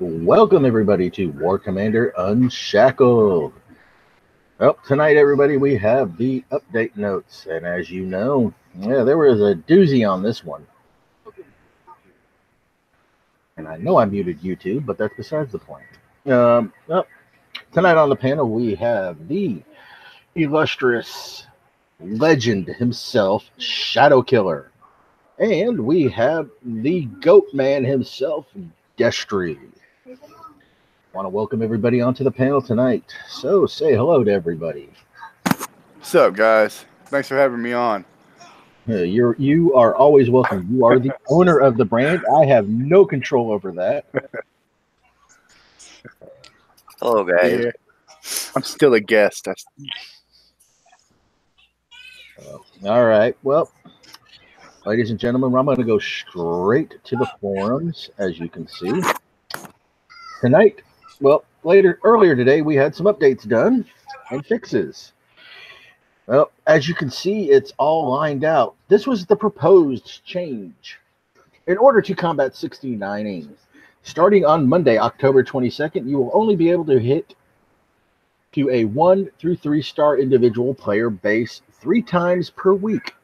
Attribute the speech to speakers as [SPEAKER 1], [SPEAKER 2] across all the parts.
[SPEAKER 1] Welcome everybody to War Commander Unshackled. Well, tonight everybody we have the update notes, and as you know, there was a doozy on this one. And I know I muted YouTube, but that's besides the point. Tonight on the panel we have the illustrious legend himself, Shadow Killer. And we have the goat man himself, Destry. Want to welcome everybody onto the panel tonight. So say hello to everybody.
[SPEAKER 2] What's up, guys? Thanks for having me on.
[SPEAKER 1] You are always welcome. You are the owner of the brand. I have no control over that.
[SPEAKER 3] Hello, guys.
[SPEAKER 2] Yeah. I'm still a guest.
[SPEAKER 1] All right. Well, ladies and gentlemen, I'm going to go straight to the forums, as you can see. Tonight, earlier today, we had some updates done and fixes. Well, as you can see, it's all lined out. This was the proposed change. In order to combat 69ing, starting on Monday, October 22nd, you will only be able to hit to a 1 through 3 star individual player base 3 times per week.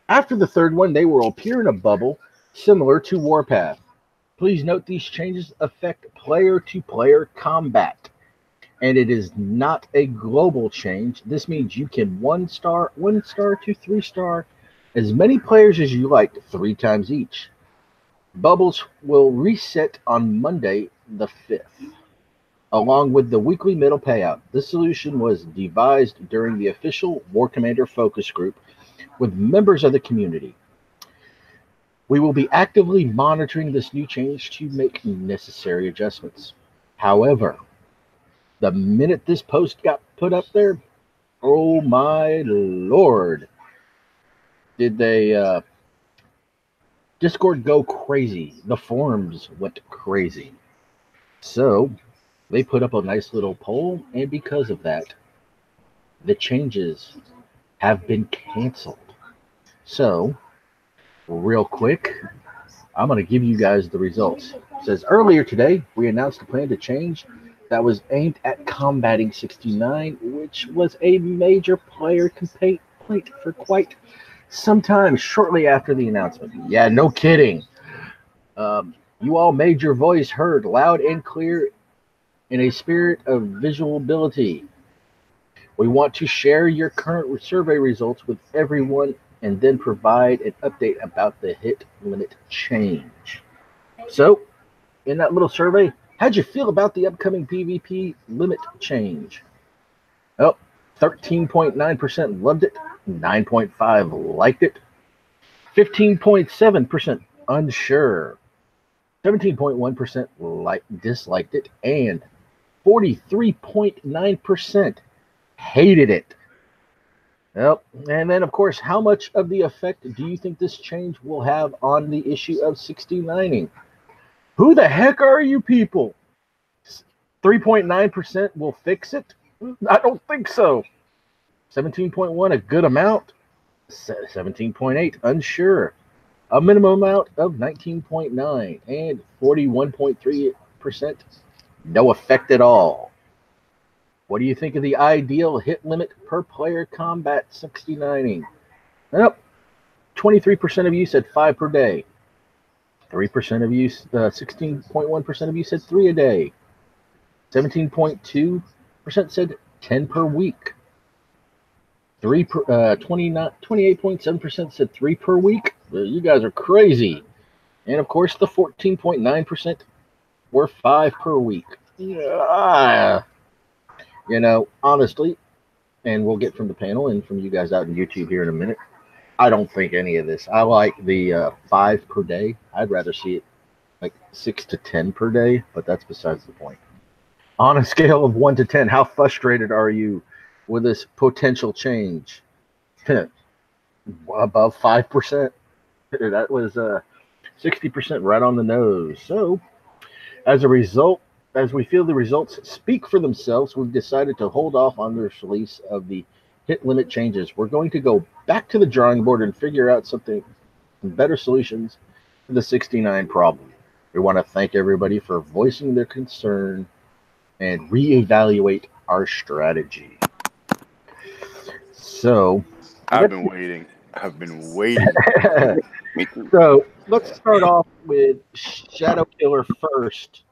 [SPEAKER 1] After the third one, they will appear in a bubble similar to Warpath. Please note these changes affect player-to-player combat, and it is not a global change. This means you can 1 star to 3 star as many players as you like 3 times each. Bubbles will reset on Monday the 5th, along with the weekly middle payout. This solution was devised during the official War Commander focus group with members of the community. We will be actively monitoring this new change to make necessary adjustments. However, the minute this post got put up there, oh my lord, did they Discord go crazy. The forums went crazy. So they put up a nice little poll, and because of that, the changes have been canceled. So real quick, I'm going to give you guys the results. It says, earlier today, we announced a plan to change that was aimed at combating 69, which was a major player complaint for quite some time shortly after the announcement. Yeah, no kidding. You all made your voice heard loud and clear in a spirit of visibility. We want to share your current survey results with everyone and then provide an update about the hit limit change. So, in that little survey, how'd you feel about the upcoming PvP limit change? Oh, 13.9% loved it, 9.5% liked it, 15.7% unsure, 17.1% disliked it, and 43.9% hated it. Well, and then, of course, how much of the effect do you think this change will have on the issue of 69ing? Who the heck are you people? 3.9% will fix it? I don't think so. 17.1, a good amount. 17.8, unsure. A minimum amount of 19.9. And 41.3%, no effect at all. What do you think of the ideal hit limit per player combat 69ing? Well, 23% of you said 5 per day. 3% of you, 16.1% of you said 3 a day. 17.2% said 10 per week. 28.7% said 3 per week. You guys are crazy. And of course, the 14.9% were 5 per week. Yeah. You know, honestly, and we'll get from the panel and from you guys out in YouTube here in a minute, I don't think any of this. I like the 5 per day. I'd rather see it like 6 to 10 per day, but that's besides the point. On a scale of 1 to 10, how frustrated are you with this potential change? Above 5%. That was 60% right on the nose. So, as a result, as we feel the results speak for themselves, we've decided to hold off on the release of the hit limit changes. We're going to go back to the drawing board and figure out some better solutions to the 69 problem. We want to thank everybody for voicing their concern and reevaluate our strategy. So,
[SPEAKER 2] I've been waiting.
[SPEAKER 3] Me too.
[SPEAKER 1] So let's start off with Shadow Killer first.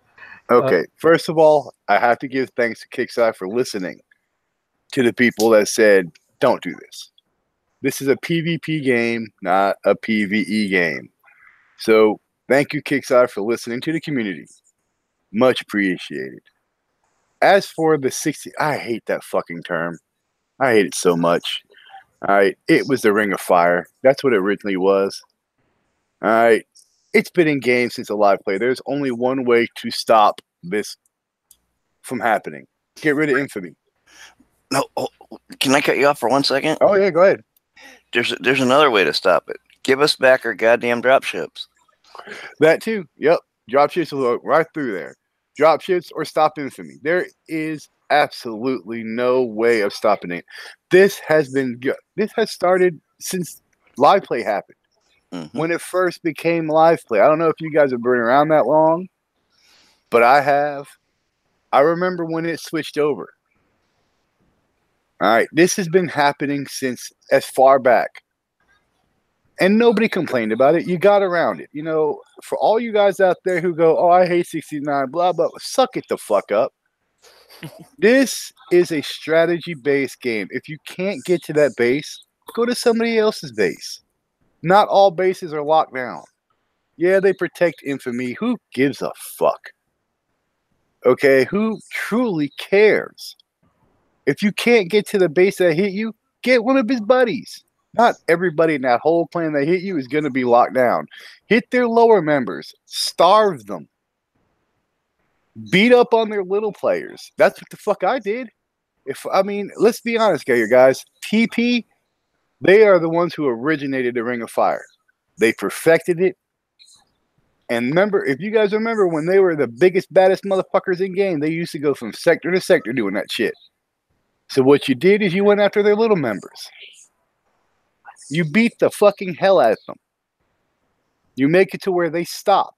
[SPEAKER 2] Okay, first of all, I have to give thanks to Kickside for listening to the people that said, don't do this. This is a PvP game, not a PvE game. So thank you, Kickside, for listening to the community. Much appreciated. As for the 60, I hate that fucking term. I hate it so much. All right, it was the Ring of Fire. That's what it originally was. All right, it's been in game since a live play. There's only one way to stop this from happening. Get rid of infamy.
[SPEAKER 3] No, can I cut you off for 1 second?
[SPEAKER 2] Oh yeah, go ahead.
[SPEAKER 3] There's another way to stop it. Give us back our goddamn dropships.
[SPEAKER 2] That too. Yep. Dropships will go right through there. Dropships or stop infamy. There is absolutely no way of stopping it. This has started since live play happened.
[SPEAKER 3] Mm-hmm.
[SPEAKER 2] When it first became live play. I don't know if you guys have been around that long, but I have. I remember when it switched over. All right, this has been happening since as far back. And nobody complained about it. You got around it. You know, for all you guys out there who go, oh, I hate 69, blah, blah, suck it the fuck up. This is a strategy-based game. If you can't get to that base, go to somebody else's base. Not all bases are locked down. Yeah, they protect infamy. Who gives a fuck? Okay, who truly cares? If you can't get to the base that hit you, get one of his buddies. Not everybody in that whole clan that hit you is going to be locked down. Hit their lower members. Starve them. Beat up on their little players. That's what the fuck I did. Let's be honest here, guys. TP, they are the ones who originated the Ring of Fire. They perfected it. And remember, if you guys remember when they were the biggest, baddest motherfuckers in game, they used to go from sector to sector doing that shit. So what you did is you went after their little members. You beat the fucking hell out of them. You make it to where they stop.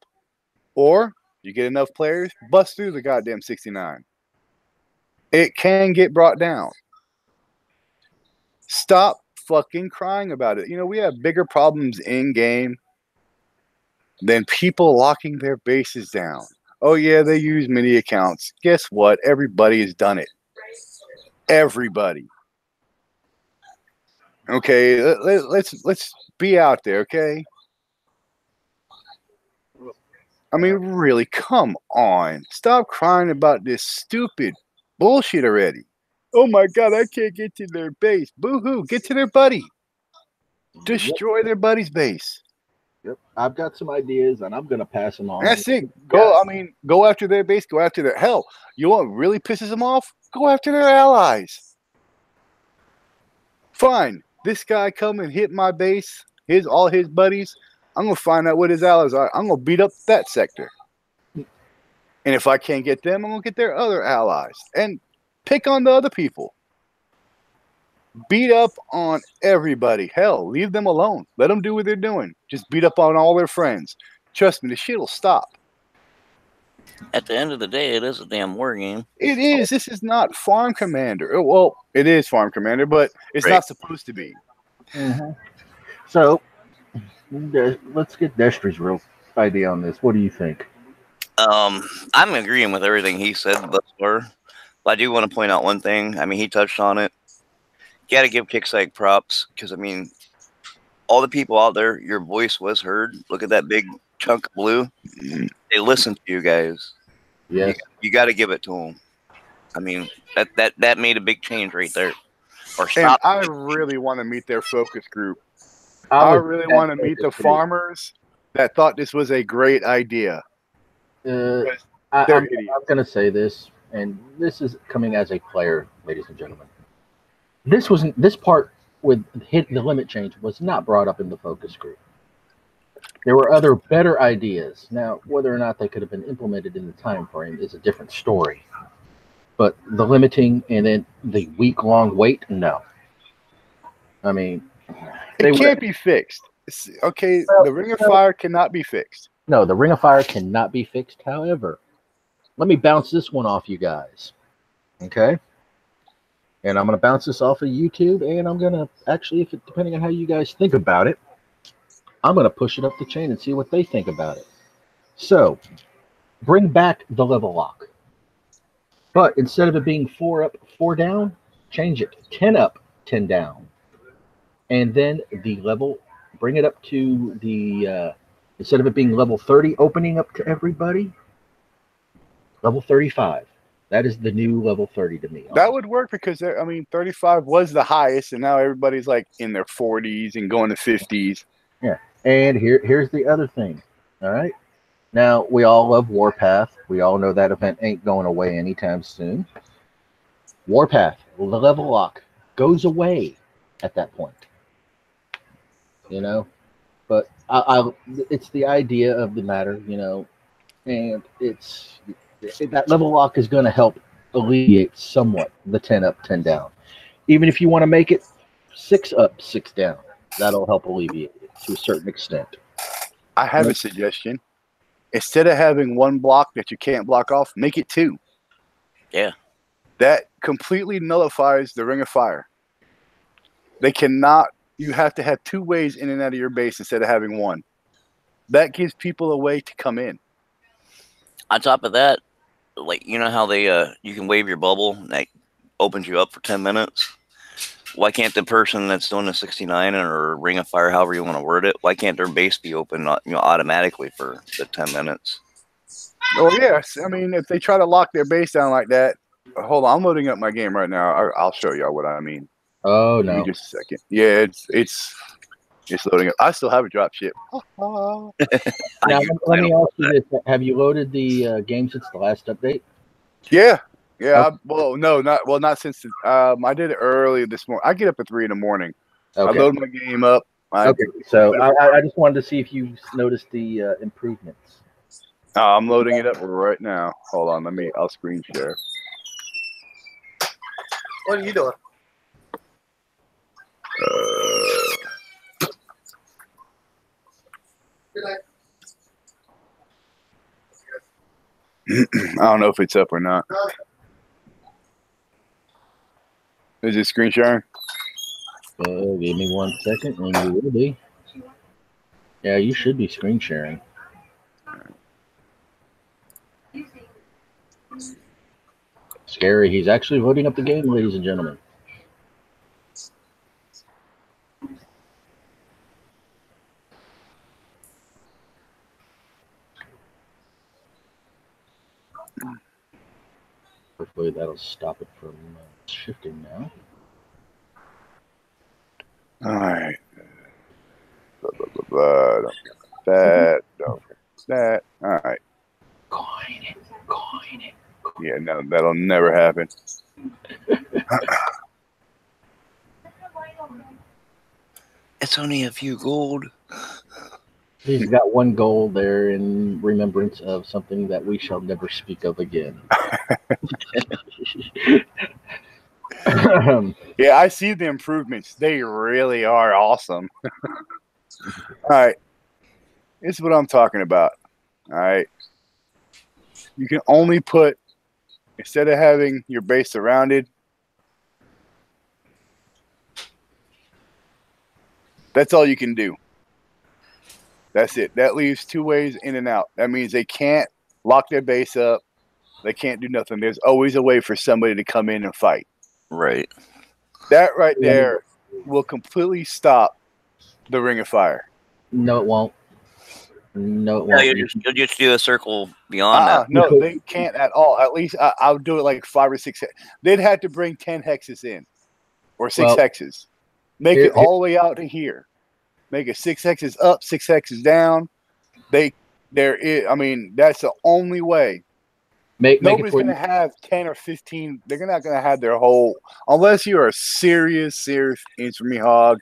[SPEAKER 2] Or you get enough players, bust through the goddamn 69. It can get brought down. Stop fucking crying about it. You know, we have bigger problems in game than people locking their bases down. Oh yeah, they use mini accounts. Guess what? Everybody has done it. Everybody. Okay, let's be out there, okay? I mean, really, come on. Stop crying about this stupid bullshit already. Oh my God, I can't get to their base. Boo-hoo, get to their buddy. Destroy their buddy's base.
[SPEAKER 1] Yep, I've got some ideas, and I'm going to pass them on.
[SPEAKER 2] That's it. Go after their base. Go after their... Hell, you know what really pisses them off? Go after their allies. Fine. This guy come and hit my base, all his buddies. I'm going to find out what his allies are. I'm going to beat up that sector. And if I can't get them, I'm going to get their other allies. And pick on the other people. Beat up on everybody. Hell, leave them alone. Let them do what they're doing. Just beat up on all their friends. Trust me, the shit will stop.
[SPEAKER 3] At the end of the day, it is a damn war game.
[SPEAKER 2] It is. This is not Farm Commander. Well, it is Farm Commander, but it's not supposed to be.
[SPEAKER 1] Mm-hmm. So, let's get Destri's real idea on this. What do you think?
[SPEAKER 3] I'm agreeing with everything he said thus far. But I do want to point out one thing. I mean, he touched on it. You got to give Kickside props because, I mean, all the people out there, your voice was heard. Look at that big chunk of blue. They listened to you guys.
[SPEAKER 1] Yes.
[SPEAKER 3] You got to give it to them. I mean, that made a big change right there.
[SPEAKER 2] And I really want to meet their focus group. I really want to meet the farmers that thought this was a great idea.
[SPEAKER 1] I'm going to say this, and this is coming as a player, ladies and gentlemen. This part with hit the limit change was not brought up in the focus group. There were other better ideas. Now, whether or not they could have been implemented in the time frame is a different story. But the limiting and then the week-long wait, no. I mean,
[SPEAKER 2] it can't be fixed. Okay, the Ring of Fire cannot be fixed.
[SPEAKER 1] No, the Ring of Fire cannot be fixed. However, let me bounce this one off you guys. Okay? And I'm going to bounce this off of YouTube, and I'm going to actually, depending on how you guys think about it, I'm going to push it up the chain and see what they think about it. So, bring back the level lock. But instead of it being 4 up, 4 down, change it 10 up, 10 down. And then the level, bring it up to the, instead of it being level 30, opening up to everybody, level 35. That is the new level 30 to me.
[SPEAKER 2] That would work because, I mean, 35 was the highest, and now everybody's like in their 40s and going to 50s.
[SPEAKER 1] Yeah. And here's the other thing. All right. Now, we all love Warpath. We all know that event ain't going away anytime soon. Warpath, the level lock, goes away at that point. You know? But it's the idea of the matter, you know, and that level lock is going to help alleviate somewhat the 10 up, 10 down. Even if you want to make it 6 up, 6 down, that'll help alleviate it to a certain extent.
[SPEAKER 2] I have a suggestion. Instead of having one block that you can't block off, make it 2.
[SPEAKER 3] Yeah.
[SPEAKER 2] That completely nullifies the Ring of Fire. They cannot, you have to have 2 ways in and out of your base instead of having 1. That gives people a way to come in.
[SPEAKER 3] On top of that, like, you know how they you can wave your bubble that opens you up for 10 minutes? Why can't the person that's doing the 69 or Ring of Fire, however you want to word it, why can't their base be open, automatically for the 10 minutes?
[SPEAKER 2] Oh yes, I mean, if they try to lock their base down like that, hold on, I'm loading up my game right now. I'll show y'all what I mean.
[SPEAKER 1] Oh
[SPEAKER 2] Give
[SPEAKER 1] no!
[SPEAKER 2] me just a second. Yeah, it's loading up. I still have a drop ship.
[SPEAKER 1] Now, let me ask you this: have you loaded the game since the last update?
[SPEAKER 2] Yeah. Okay. Not since. I did it early this morning. I get up at 3 in the morning.
[SPEAKER 1] Okay.
[SPEAKER 2] I load my game up.
[SPEAKER 1] Okay, so I just wanted to see if you noticed the improvements.
[SPEAKER 2] I'm loading it up right now. Hold on, I'll screen share.
[SPEAKER 4] What are you doing?
[SPEAKER 2] I don't know if it's up or not. Is it screen sharing?
[SPEAKER 1] Give me 1 second, and you will be. Yeah, you should be screen sharing. Scary. He's actually loading up the game, ladies and gentlemen. Hopefully that'll stop it from shifting now.
[SPEAKER 2] All right. Don't get that. All right.
[SPEAKER 1] Coin it.
[SPEAKER 2] Yeah, no, that'll never happen.
[SPEAKER 3] It's only a few gold.
[SPEAKER 1] He's got 1 gold there in remembrance of something that we shall never speak of again.
[SPEAKER 2] Yeah, I see the improvements. They really are awesome. All right. This is what I'm talking about. All right. You can only put, instead of having your base surrounded, that's all you can do. That's it. That leaves 2 ways in and out. That means they can't lock their base up. They can't do nothing. There's always a way for somebody to come in and fight.
[SPEAKER 3] Right.
[SPEAKER 2] That right there will completely stop the Ring of Fire.
[SPEAKER 1] No, it won't. No, it
[SPEAKER 3] No,
[SPEAKER 1] won't.
[SPEAKER 3] you'll just do a circle beyond that.
[SPEAKER 2] No, they can't at all. At least I'll do it like 5 or 6. They'd have to bring 10 hexes in, or 6 hexes. Make it all the way out to here. Make it 6 hexes up, 6 hexes down. I mean, that's the only way. Nobody's going to have 10 or 15. They're not going to have their whole, unless you're a serious infamy hog.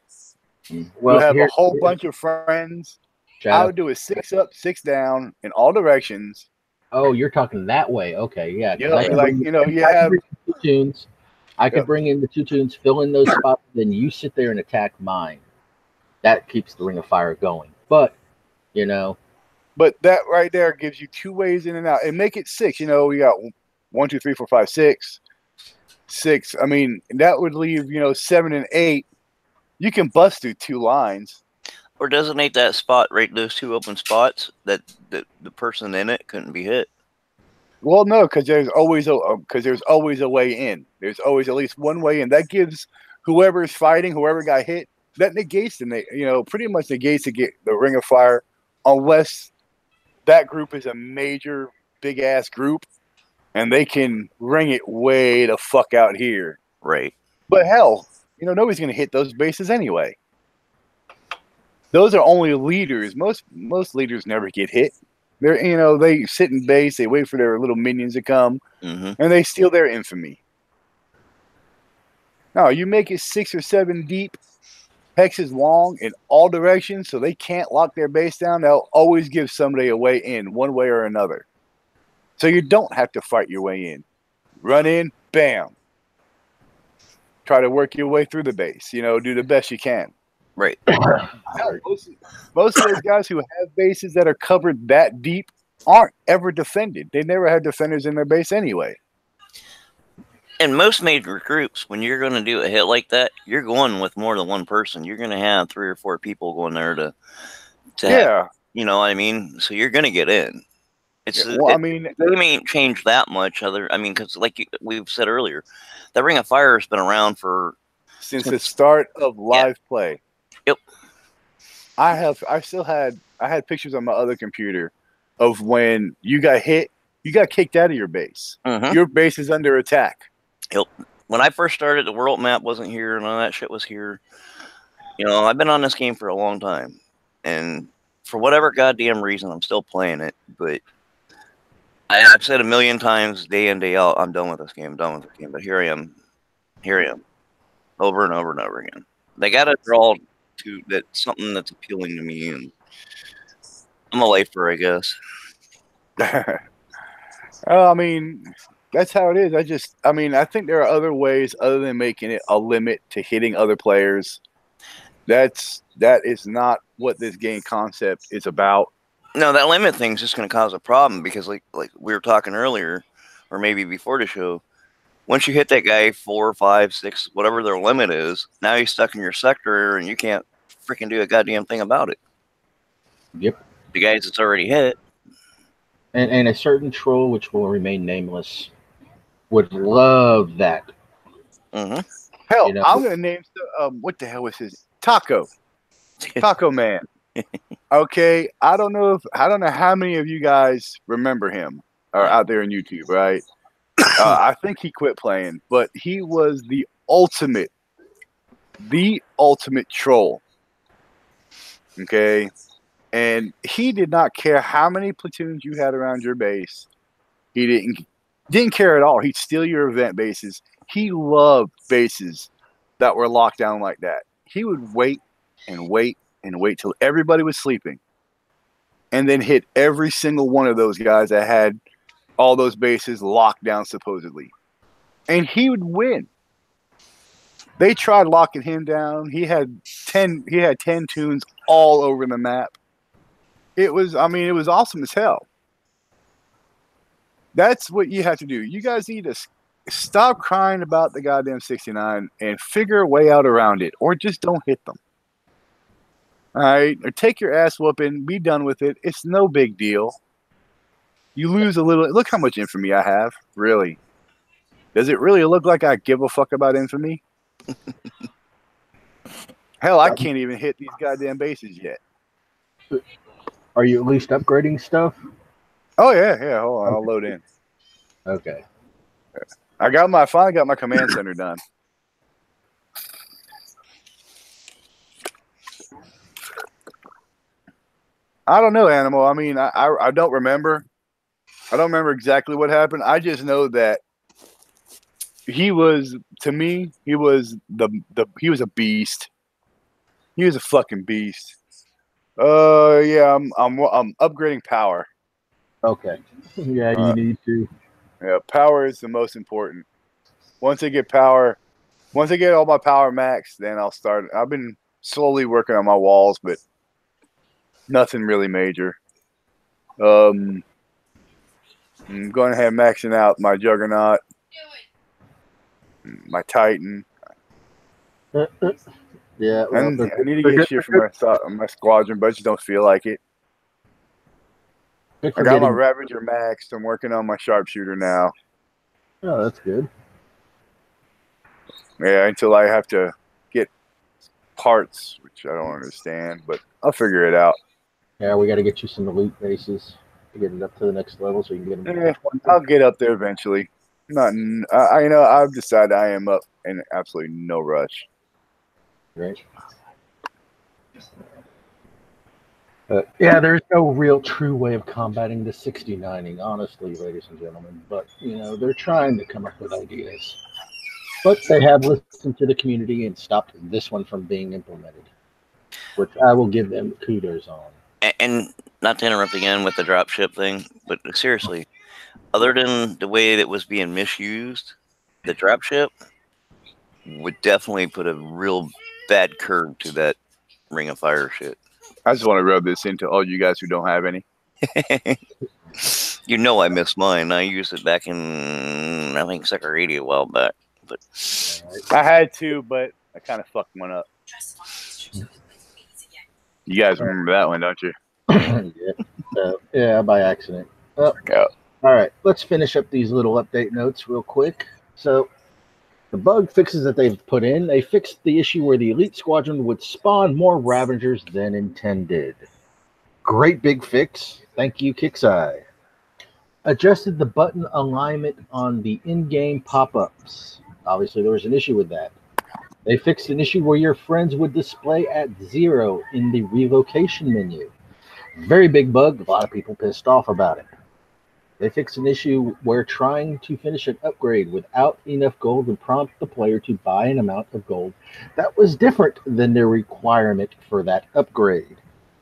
[SPEAKER 2] Well, you have a whole bunch of friends. I would do a 6 up, 6 down in all directions.
[SPEAKER 1] Oh, you're talking that way. Okay, yeah.
[SPEAKER 2] You have
[SPEAKER 1] 2 tunes. I could bring in the 2 tunes, fill in those spots, then you sit there and attack mine. That keeps the Ring of Fire going. But,
[SPEAKER 2] But that right there gives you 2 ways in and out, and make it 6. You know, we got 1, 2, 3, 4, 5, 6. 6. I mean, that would leave 7 and 8. You can bust through 2 lines.
[SPEAKER 3] Or designate that spot, right? Those 2 open spots that the person in it couldn't be hit.
[SPEAKER 2] Well, no, because there's always a way in. There's always at least one way in. That gives whoever's fighting, whoever got hit, that negates pretty much negates the ring of fire, unless that group is a major big ass group, and they can ring it way the fuck out here.
[SPEAKER 3] Right.
[SPEAKER 2] But hell, nobody's gonna hit those bases anyway. Those are only leaders. Most leaders never get hit. They're they sit in base, they wait for their little minions to come, and they steal their infamy. No, you make it 6 or 7 deep, hexes long in all directions, so they can't lock their base down. They'll always give somebody a way in, one way or another. So you don't have to fight your way in. Run in, bam. Try to work your way through the base. Do the best you can.
[SPEAKER 3] Right.
[SPEAKER 2] Most of those guys who have bases that are covered that deep aren't ever defended. They never had defenders in their base anyway.
[SPEAKER 3] In most major groups, when you're going to do a hit like that, you're going with more than one person. You're going to have 3 or 4 people going there to have, you know what I mean? So you're going to get in. They ain't changed that much. Because like we've said earlier, that Ring of Fire has been around
[SPEAKER 2] since the start of live play.
[SPEAKER 3] Yep.
[SPEAKER 2] I had pictures on my other computer of when you got hit, you got kicked out of your base. Your base is under attack.
[SPEAKER 3] Yep. When I first started, the world map wasn't here, and all that shit was here. I've been on this game for a long time, and for whatever goddamn reason, I'm still playing it. But I've said a million times, day in, day out, I'm done with this game. But here I am, over and over and over again. They got to draw to that something that's appealing to me, and I'm a lifer, I guess.
[SPEAKER 2] That's how it is. I think there are other ways other than making it a limit to hitting other players. That is not what this game concept is about.
[SPEAKER 3] No, that limit thing's just going to cause a problem because, like we were talking earlier, or maybe before the show, once you hit that guy 4, 5, 6, whatever their limit is, now he's stuck in your sector and you can't freaking do a goddamn thing about it.
[SPEAKER 1] Yep.
[SPEAKER 3] The guys that's already hit.
[SPEAKER 1] And a certain troll, which will remain nameless, would love that.
[SPEAKER 2] Hell, I'm going to name what the hell was his Taco Man. Okay, I don't know how many of you guys remember him or out there on YouTube, right? I think he quit playing, but he was the ultimate troll. Okay, and he did not care how many platoons you had around your base. He didn't care at all. He'd steal your event bases. He loved bases that were locked down like that. He would wait and wait and wait till everybody was sleeping, and then hit every single one of those guys that had all those bases locked down supposedly, and he would win. They tried locking him down. He had 10 tunes all over the map. It was awesome as hell. That's what you have to do. You guys need to stop crying about the goddamn 69 and figure a way out around it, or just don't hit them. All right, or take your ass whooping, be done with it. It's no big deal. You lose a little. Look how much infamy I have. Really? Does it really look like I give a fuck about infamy? Hell, I can't even hit these goddamn bases yet.
[SPEAKER 1] Are you at least upgrading stuff?
[SPEAKER 2] Oh yeah. Hold on, I'll load in.
[SPEAKER 1] Okay.
[SPEAKER 2] I finally got my command center done. I don't know, Animal. I don't remember. I don't remember exactly what happened. I just know that he was a beast. He was a fucking beast. Yeah, I'm upgrading power.
[SPEAKER 1] Okay. Yeah, you need to.
[SPEAKER 2] Yeah, power is the most important. Once I get all my power max, then I'll start. I've been slowly working on my walls, but nothing really major. I'm going ahead and maxing out my Juggernaut, my Titan.
[SPEAKER 1] Yeah, well,
[SPEAKER 2] And I need to get shit for my squadron, but I just don't feel like it. I got my Ravager maxed. I'm working on my Sharpshooter now.
[SPEAKER 1] Oh, that's good.
[SPEAKER 2] Yeah, until I have to get parts, which I don't understand, but I'll figure it out.
[SPEAKER 1] Yeah, we got to get you some elite bases to get it up to the next level so you can get them.
[SPEAKER 2] Yeah, I'll get up there eventually. I've decided I am up in absolutely no rush.
[SPEAKER 1] Right. Yeah, there's no real true way of combating the 69ing, honestly, ladies and gentlemen. But, they're trying to come up with ideas. But they have listened to the community and stopped this one from being implemented, which I will give them kudos on.
[SPEAKER 3] And not to interrupt again with the dropship thing, but seriously, other than the way that it was being misused, the dropship would definitely put a real bad curve to that Ring of Fire shit.
[SPEAKER 2] I just want to rub this into all you guys who don't have any.
[SPEAKER 3] I missed mine. I used it back in, I think, Sector 80 a while back. But
[SPEAKER 2] I had to, but I kind of fucked one up. You guys remember that one, don't you?
[SPEAKER 1] Yeah, by accident. Well,
[SPEAKER 2] yeah.
[SPEAKER 1] All right, let's finish up these little update notes real quick. So, the bug fixes that they've put in, they fixed the issue where the Elite Squadron would spawn more Ravagers than intended. Great big fix. Thank you, Kixeye. Adjusted the button alignment on the in-game pop-ups. Obviously, there was an issue with that. They fixed an issue where your friends would display at 0 in the relocation menu. Very big bug. A lot of people pissed off about it. They fixed an issue where trying to finish an upgrade without enough gold would prompt the player to buy an amount of gold that was different than their requirement for that upgrade.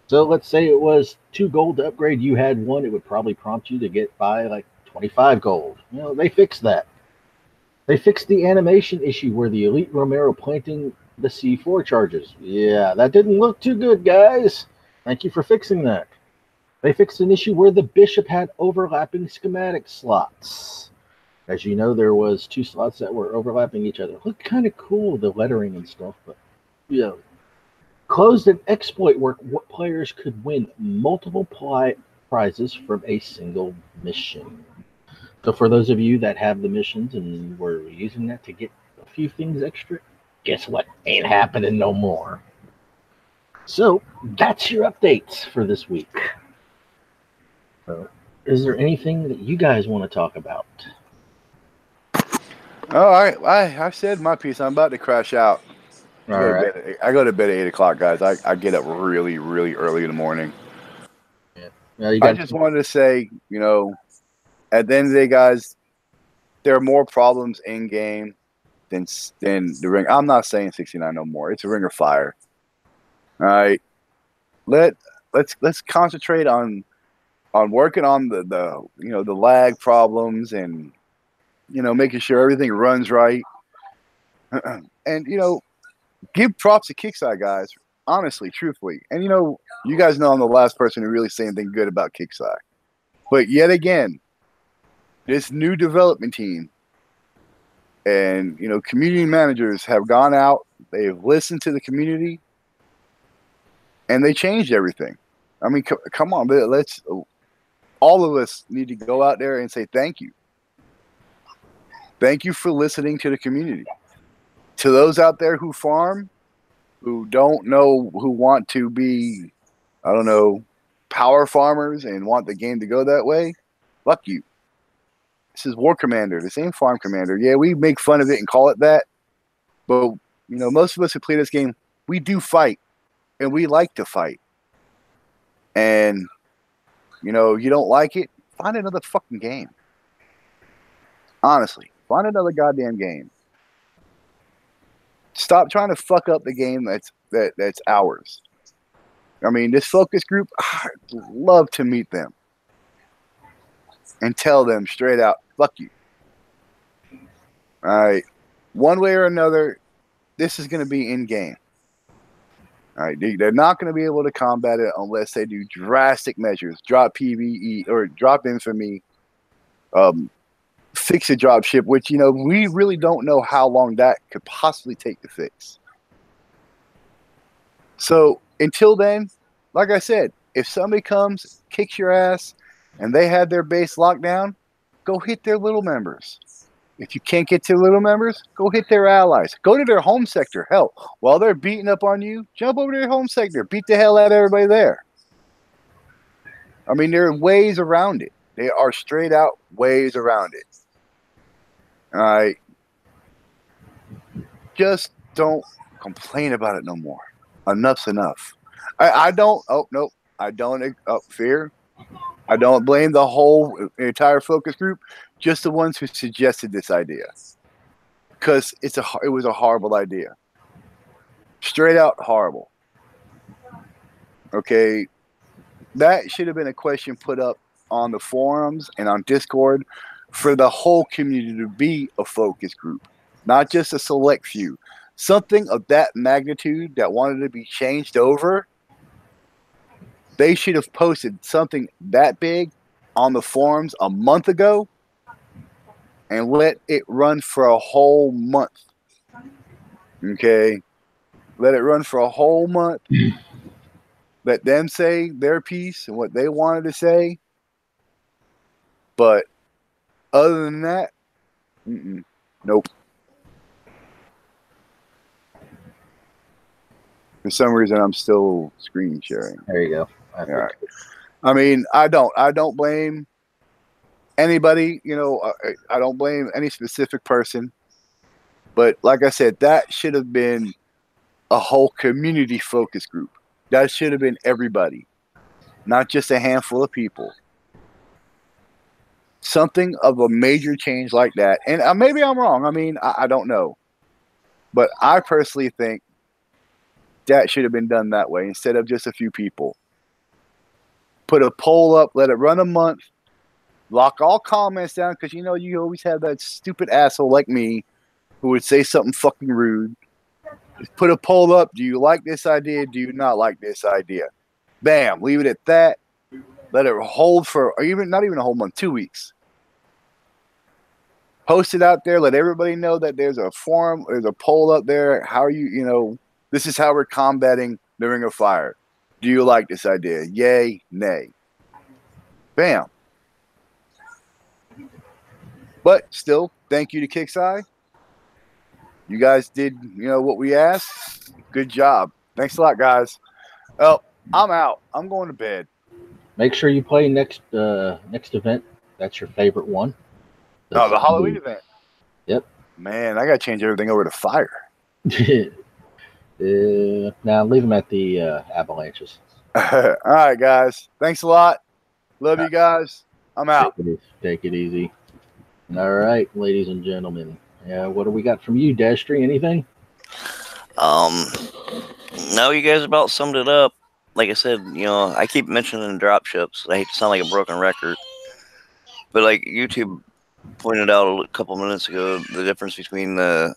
[SPEAKER 1] So let's say it was 2 gold to upgrade, you had 1, it would probably prompt you to buy like 25 gold. They fixed that. They fixed the animation issue where the Elite Romero planting the C4 charges. Yeah, that didn't look too good, guys. Thank you for fixing that. They fixed an issue where the Bishop had overlapping schematic slots. As you know, there was 2 slots that were overlapping each other. Looked kind of cool, the lettering and stuff, but closed an exploit where players could win multiple prizes from a single mission. So for those of you that have the missions and were using that to get a few things extra, guess what? Ain't happening no more. So that's your updates for this week. So, is there anything that you guys want to talk about?
[SPEAKER 2] All right, I said my piece. I'm about to crash out. I go to bed at 8 o'clock, guys. I get up really, really early in the morning.
[SPEAKER 1] Yeah.
[SPEAKER 2] I just wanted to say, at the end of the day, guys, there are more problems in game than the ring. I'm not saying 69 no more. It's a Ring of Fire. All right, let's concentrate on working on the lag problems and making sure everything runs right. And give props to Kixeye, guys. Honestly, truthfully, and you guys know I'm the last person to really say anything good about Kixeye. But yet again, this new development team and community managers have gone out. They've listened to the community, and they changed everything. I mean, come on, let's. All of us need to go out there and say thank you. Thank you for listening to the community. To those out there who farm, who don't know, who want to be, I don't know, power farmers and want the game to go that way, fuck you. This is War Commander, the same Farm Commander. Yeah, we make fun of it and call it that, but most of us who play this game, we do fight, and we like to fight. And you don't like it, find another fucking game. Honestly, find another goddamn game. Stop trying to fuck up the game that's ours. I mean, this focus group, I'd love to meet them and tell them straight out, fuck you. All right. One way or another, this is going to be in game. All right, they're not going to be able to combat it unless they do drastic measures, drop PVE or drop infamy, fix a drop ship, which we really don't know how long that could possibly take to fix. So until then, like I said, if somebody comes, kicks your ass, and they have their base locked down, go hit their little members. If you can't get to little members, go hit their allies. Go to their home sector. Hell, while they're beating up on you, jump over to their home sector. Beat the hell out of everybody there. I mean, there are ways around it. There are straight out ways around it. All right. Just don't complain about it no more. Enough's enough. I don't. Oh, no. I don't. Fear. I don't blame the whole entire focus group, just the ones who suggested this idea, because it was a horrible idea, straight out horrible. Okay, that should have been a question put up on the forums and on Discord for the whole community to be a focus group, not just a select few. Something of that magnitude that wanted to be changed over. They should have posted something that big on the forums a month ago and let it run for a whole month. Okay? Let it run for a whole month. Let them say their piece and what they wanted to say. But other than that, nope. For some reason, I'm still screen sharing.
[SPEAKER 1] There you go.
[SPEAKER 2] Yeah. I mean, I don't blame anybody. I don't blame any specific person. But like I said, that should have been a whole community focus group. That should have been everybody, not just a handful of people. Something of a major change like that. And maybe I'm wrong. I mean, I don't know. But I personally think that should have been done that way instead of just a few people. Put a poll up, let it run a month, lock all comments down, because you always have that stupid asshole like me who would say something fucking rude. Just put a poll up. Do you like this idea? Do you not like this idea? Bam. Leave it at that. Let it hold for not even a whole month, 2 weeks. Post it out there. Let everybody know that there's a forum, there's a poll up there. How are you, this is how we're combating the Ring of Fire. Do you like this idea? Yay, nay. Bam. But still, thank you to Kixeye. You guys did, what we asked. Good job. Thanks a lot, guys. Oh, I'm out. I'm going to bed.
[SPEAKER 1] Make sure you play next event. That's your favorite one.
[SPEAKER 2] The Halloween event.
[SPEAKER 1] Yep.
[SPEAKER 2] Man, I got to change everything over to fire.
[SPEAKER 1] Now leave them at the avalanches.
[SPEAKER 2] All right, guys. Thanks a lot. Love you guys. I'm out.
[SPEAKER 1] Take it easy. All right, ladies and gentlemen. What do we got from you, Destry? Anything?
[SPEAKER 3] No, you guys about summed it up. Like I said, I keep mentioning drop ships. I hate to sound like a broken record, but like YouTube pointed out a couple minutes ago, the difference between the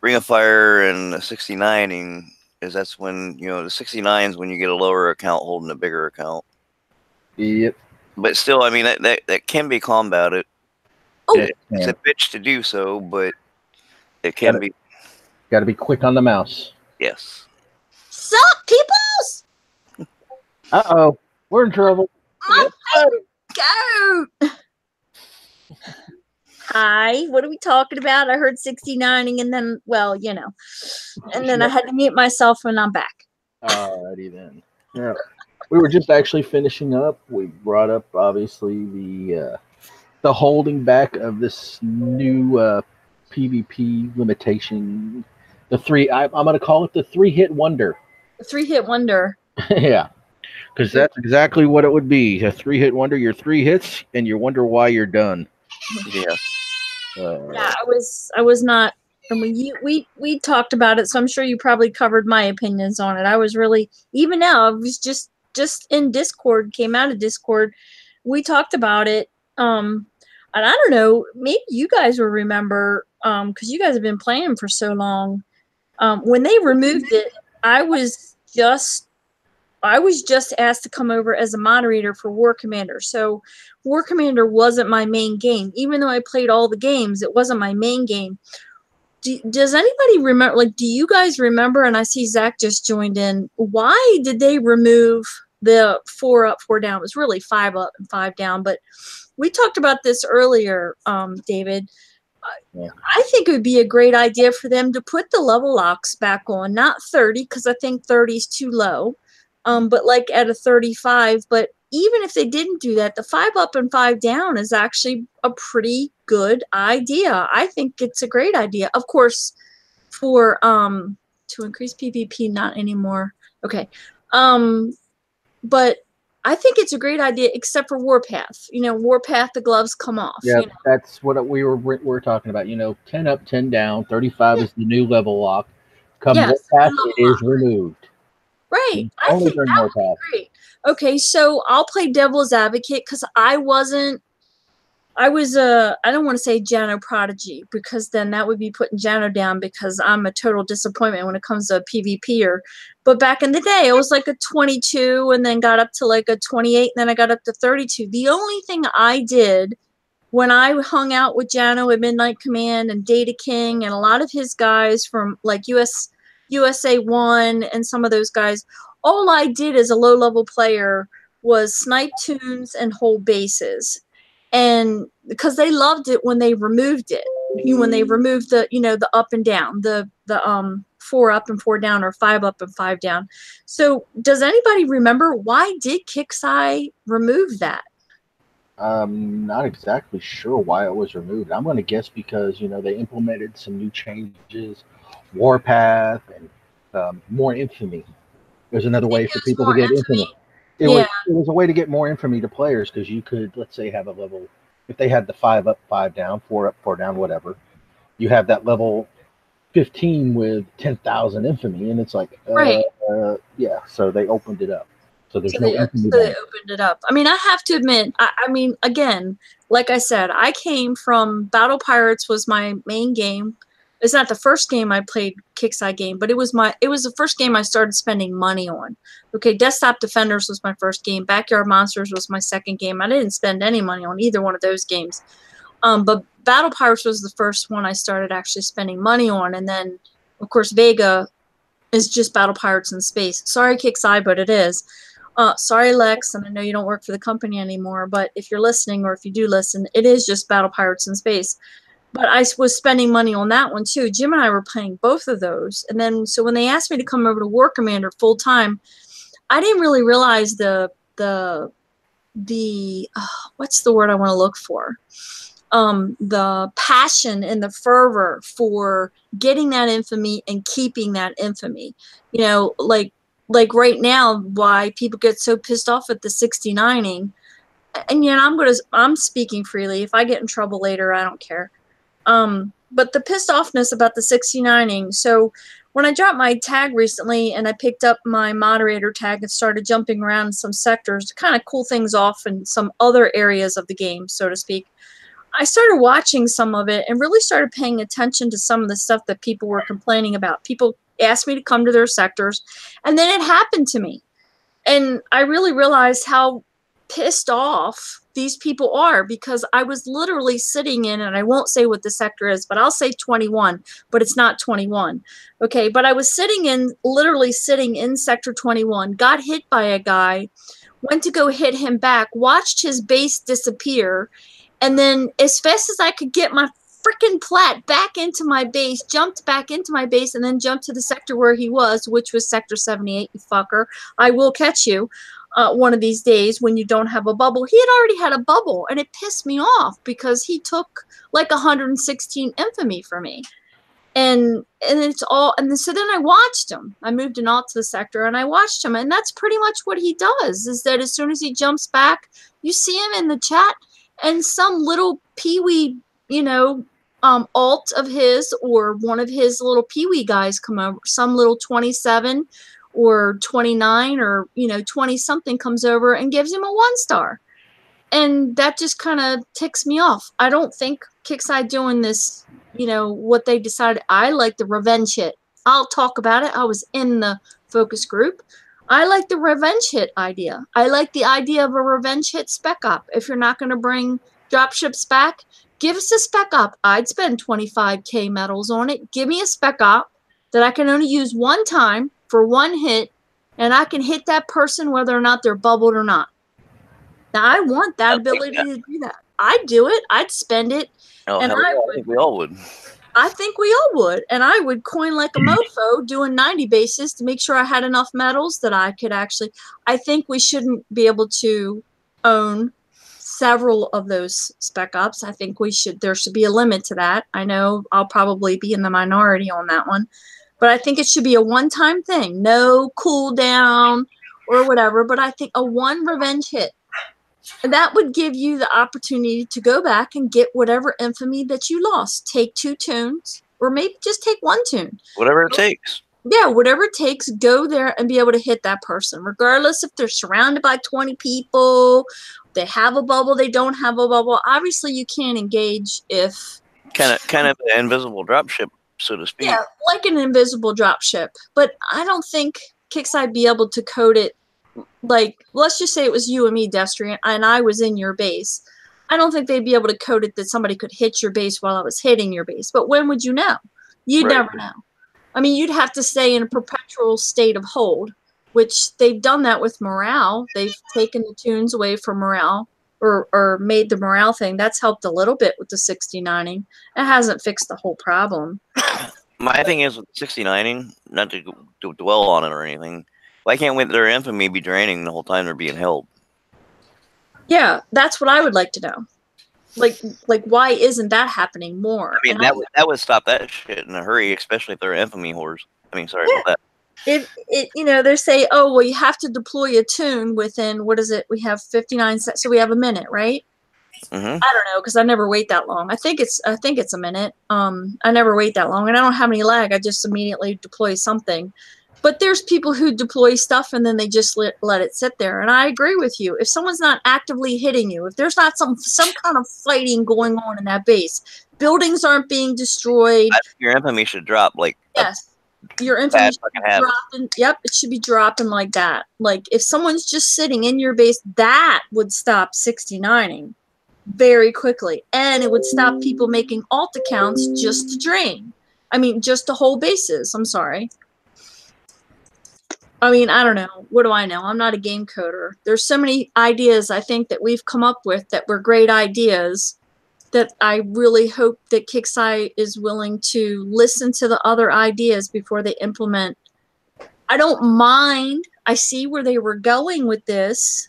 [SPEAKER 3] Ring of Fire and the 69ing is that's when, the 69 is when you get a lower account holding a bigger account.
[SPEAKER 1] Yep.
[SPEAKER 3] But still, I mean, that can be combated.
[SPEAKER 1] Oh.
[SPEAKER 3] It's a bitch to do so, but it can be.
[SPEAKER 1] Got to be quick on the mouse.
[SPEAKER 3] Yes.
[SPEAKER 4] Sup, peoples?
[SPEAKER 1] Uh-oh. We're in trouble.
[SPEAKER 4] My goat. Hi, what are we talking about? I heard 69ing and then, and then I had to mute myself and I'm back.
[SPEAKER 1] Alrighty then. Yeah. We were just actually finishing up. We brought up, obviously, the holding back of this new PvP limitation. I'm going to call it the 3-hit wonder.
[SPEAKER 4] The 3-hit wonder.
[SPEAKER 1] Yeah. Because that's exactly what it would be. A 3-hit wonder. You're 3 hits and you wonder why you're done.
[SPEAKER 3] Yeah.
[SPEAKER 4] Yeah, I was not. I mean, we talked about it, so I'm sure you probably covered my opinions on it. I was really, even now, I was just in Discord, came out of Discord. We talked about it. And I don't know, maybe you guys will remember, because you guys have been playing for so long. When they removed it, I was just asked to come over as a moderator for War Commander. So War Commander wasn't my main game. Even though I played all the games, it wasn't my main game. Does anybody remember, like, do you guys remember, and I see Zach just joined in, why did they remove the 4 up, 4 down? It was really 5 up and 5 down, but we talked about this earlier, David.
[SPEAKER 1] Yeah.
[SPEAKER 4] I think it would be a great idea for them to put the level locks back on, not 30, because I think 30 is too low, but like at a 35. But even if they didn't do that, the 5 up and 5 down is actually a pretty good idea. I think it's a great idea. Of course, for to increase PvP, not anymore. Okay. But I think it's a great idea, except for Warpath. You know, Warpath, the gloves come off.
[SPEAKER 1] Yeah,
[SPEAKER 4] you know?
[SPEAKER 1] that's what we're talking about. You know, 10 up, 10 down, 35 is the new level lock. Come
[SPEAKER 4] Yes,
[SPEAKER 1] Warpath,
[SPEAKER 4] level
[SPEAKER 1] it is
[SPEAKER 4] lock.
[SPEAKER 1] removed.
[SPEAKER 4] Right. I
[SPEAKER 1] Only
[SPEAKER 4] think
[SPEAKER 1] during
[SPEAKER 4] that would be
[SPEAKER 1] Warpath.
[SPEAKER 4] great. Okay, so I'll play devil's advocate because I was I don't want to say Jano prodigy, because then that would be putting Jano down, because I'm a total disappointment when it comes to a PvPer. But back in the day, I was like a 22 and then got up to like a 28 and then I got up to 32. The only thing I did when I hung out with Jano at Midnight Command and Data King and a lot of his guys from like USA 1 and some of those guys, all I did as a low-level player was snipe tunes and hold bases. And because they loved it when they removed it, when they removed the, you know, the up and down, the 4 up and 4 down, or 5 up and 5 down. So does anybody remember, why did Kixeye remove that?
[SPEAKER 1] Not exactly sure why it was removed. I'm going to guess because, you know, they implemented some new changes, Warpath, and more infamy. There's another way for people to get infamy. It was a way to get more infamy to players, because you could, let's say, have a level, if they had the 5 up, 5 down, 4 up, 4 down, whatever, you have that level 15 with 10,000 infamy, and it's like,
[SPEAKER 4] right.
[SPEAKER 1] Yeah, so they opened it up. So there's no infamy.
[SPEAKER 4] So they opened it up. I mean, I have to admit, I mean, again, like I said, I came from Battle Pirates was my main game. It's not the first game I played Kixeye game, but it was the first game I started spending money on. Okay, Desktop Defenders was my first game. Backyard Monsters was my second game. I didn't spend any money on either one of those games. But Battle Pirates was the first one I started actually spending money on. And then, of course, Vega is just Battle Pirates in space. Sorry, Kixeye, but it is. Sorry, Lex, and I know you don't work for the company anymore, but if you're listening, or if you do listen, it is just Battle Pirates in space. But I was spending money on that one too. Jim and I were playing both of those. And then, so when they asked me to come over to War Commander full time, I didn't really realize the what's the word I want to look for? The passion and the fervor for getting that infamy and keeping that infamy. You know, like right now, why people get so pissed off at the 69ing. And you know, I'm speaking freely. If I get in trouble later, I don't care. But the pissed offness about the 69ing. So when I dropped my tag recently and I picked up my moderator tag and started jumping around in some sectors to kind of cool things off in some other areas of the game, so to speak, I started watching some of it and really started paying attention to some of the stuff that people were complaining about. People asked me to come to their sectors, and then it happened to me. And I really realized how pissed off these people are, because I was literally sitting in, and I won't say what the sector is, but I'll say 21, but it's not 21. Okay, but I was literally sitting in sector 21, got hit by a guy, went to go hit him back, watched his base disappear, and then as fast as I could get my freaking plat back into my base, jumped back into my base, and then jumped to the sector where he was, which was sector 78, you fucker. I will catch you one of these days when you don't have a bubble. He had already had a bubble, and it pissed me off because he took like 116 infamy from me. And it's all, and so then I watched him. I moved an alt to the sector and I watched him, and that's pretty much what he does, is that as soon as he jumps back, you see him in the chat, and some little peewee, you know, alt of his or one of his little peewee guys come over, some little 27 or 29 or, you know, 20 something comes over and gives him a 1-star. And that just kind of ticks me off. I don't think Kixeye doing this, you know, what they decided. I like the revenge hit. I'll talk about it. I was in the focus group. I like the revenge hit idea. I like the idea of a revenge hit spec op. If you're not going to bring dropships back, give us a spec op. I'd spend 25k medals on it. Give me a spec op that I can only use one time for one hit, and I can hit that person whether or not they're bubbled or not. Now, I want that ability to do that. I'd do it. I'd spend it.
[SPEAKER 3] Oh,
[SPEAKER 4] and
[SPEAKER 3] I think we all would.
[SPEAKER 4] I think we all would. And I would coin like a mofo doing 90 bases to make sure I had enough medals that I could actually. I think we shouldn't be able to own several of those spec ops. I think there should be a limit to that. I know I'll probably be in the minority on that one, but I think it should be a one-time thing. No cooldown or whatever, but I think a one revenge hit. And that would give you the opportunity to go back and get whatever infamy that you lost. Take 2 tunes, or maybe just take 1 tune.
[SPEAKER 3] Whatever it takes.
[SPEAKER 4] Yeah, whatever it takes, go there and be able to hit that person, regardless if they're surrounded by 20 people, they have a bubble, they don't have a bubble. Obviously, you can't engage if...
[SPEAKER 3] Kind of an invisible dropship, so to speak.
[SPEAKER 4] Yeah, like an invisible dropship. But I don't think Kix'd be able to code it. Like, let's just say it was you and me, Destrian, and I was in your base. I don't think they'd be able to code it that somebody could hit your base while I was hitting your base. But when would you know? You'd never know. I mean, you'd have to stay in a perpetual state of hold, which they've done that with morale. They've taken the tunes away from morale or made the morale thing. That's helped a little bit with the 69ing. It hasn't fixed the whole problem.
[SPEAKER 3] My thing is with 69ing, not to dwell on it or anything, why can't their infamy be draining the whole time they're being held?
[SPEAKER 4] Yeah, that's what I would like to know. Like why isn't that happening more?
[SPEAKER 3] I mean, that would stop that shit in a hurry, especially if they're infamy whores. I mean, sorry about that.
[SPEAKER 4] If they say, oh, well, you have to deploy a tune within, what is it? We have 59 seconds, so we have a minute, right?
[SPEAKER 3] Mm-hmm.
[SPEAKER 4] I don't know, because I never wait that long. I think it's a minute. I never wait that long, and I don't have any lag. I just immediately deploy something. But there's people who deploy stuff and then they just let it sit there. And I agree with you. If someone's not actively hitting you, if there's not some kind of fighting going on in that base, buildings aren't being destroyed.
[SPEAKER 3] Your infamy should drop
[SPEAKER 4] yes. Your infamy should be dropping. Yep, it should be dropping like that. Like if someone's just sitting in your base, that would stop 69ing very quickly. And it would stop people making alt accounts just to drain. I mean, just to hold bases. I'm sorry. I mean, I don't know. What do I know? I'm not a game coder. There's so many ideas I think that we've come up with that were great ideas that I really hope that Kix'y is willing to listen to the other ideas before they implement. I don't mind. I see where they were going with this.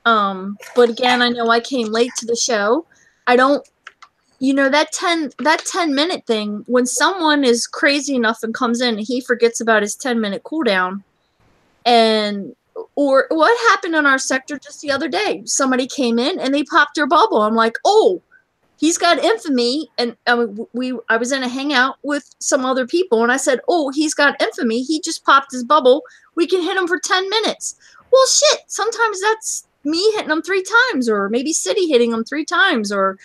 [SPEAKER 4] But again, I know I came late to the show. I don't, that 10-minute thing, when someone is crazy enough and comes in and he forgets about his 10-minute cooldown, or what happened in our sector just the other day? Somebody came in and they popped their bubble. I'm like, oh, he's got infamy. And I was in a hangout with some other people and I said, oh, he's got infamy. He just popped his bubble. We can hit him for 10 minutes. Well, shit. Sometimes that's me hitting him 3 times, or maybe City hitting him 3 times, or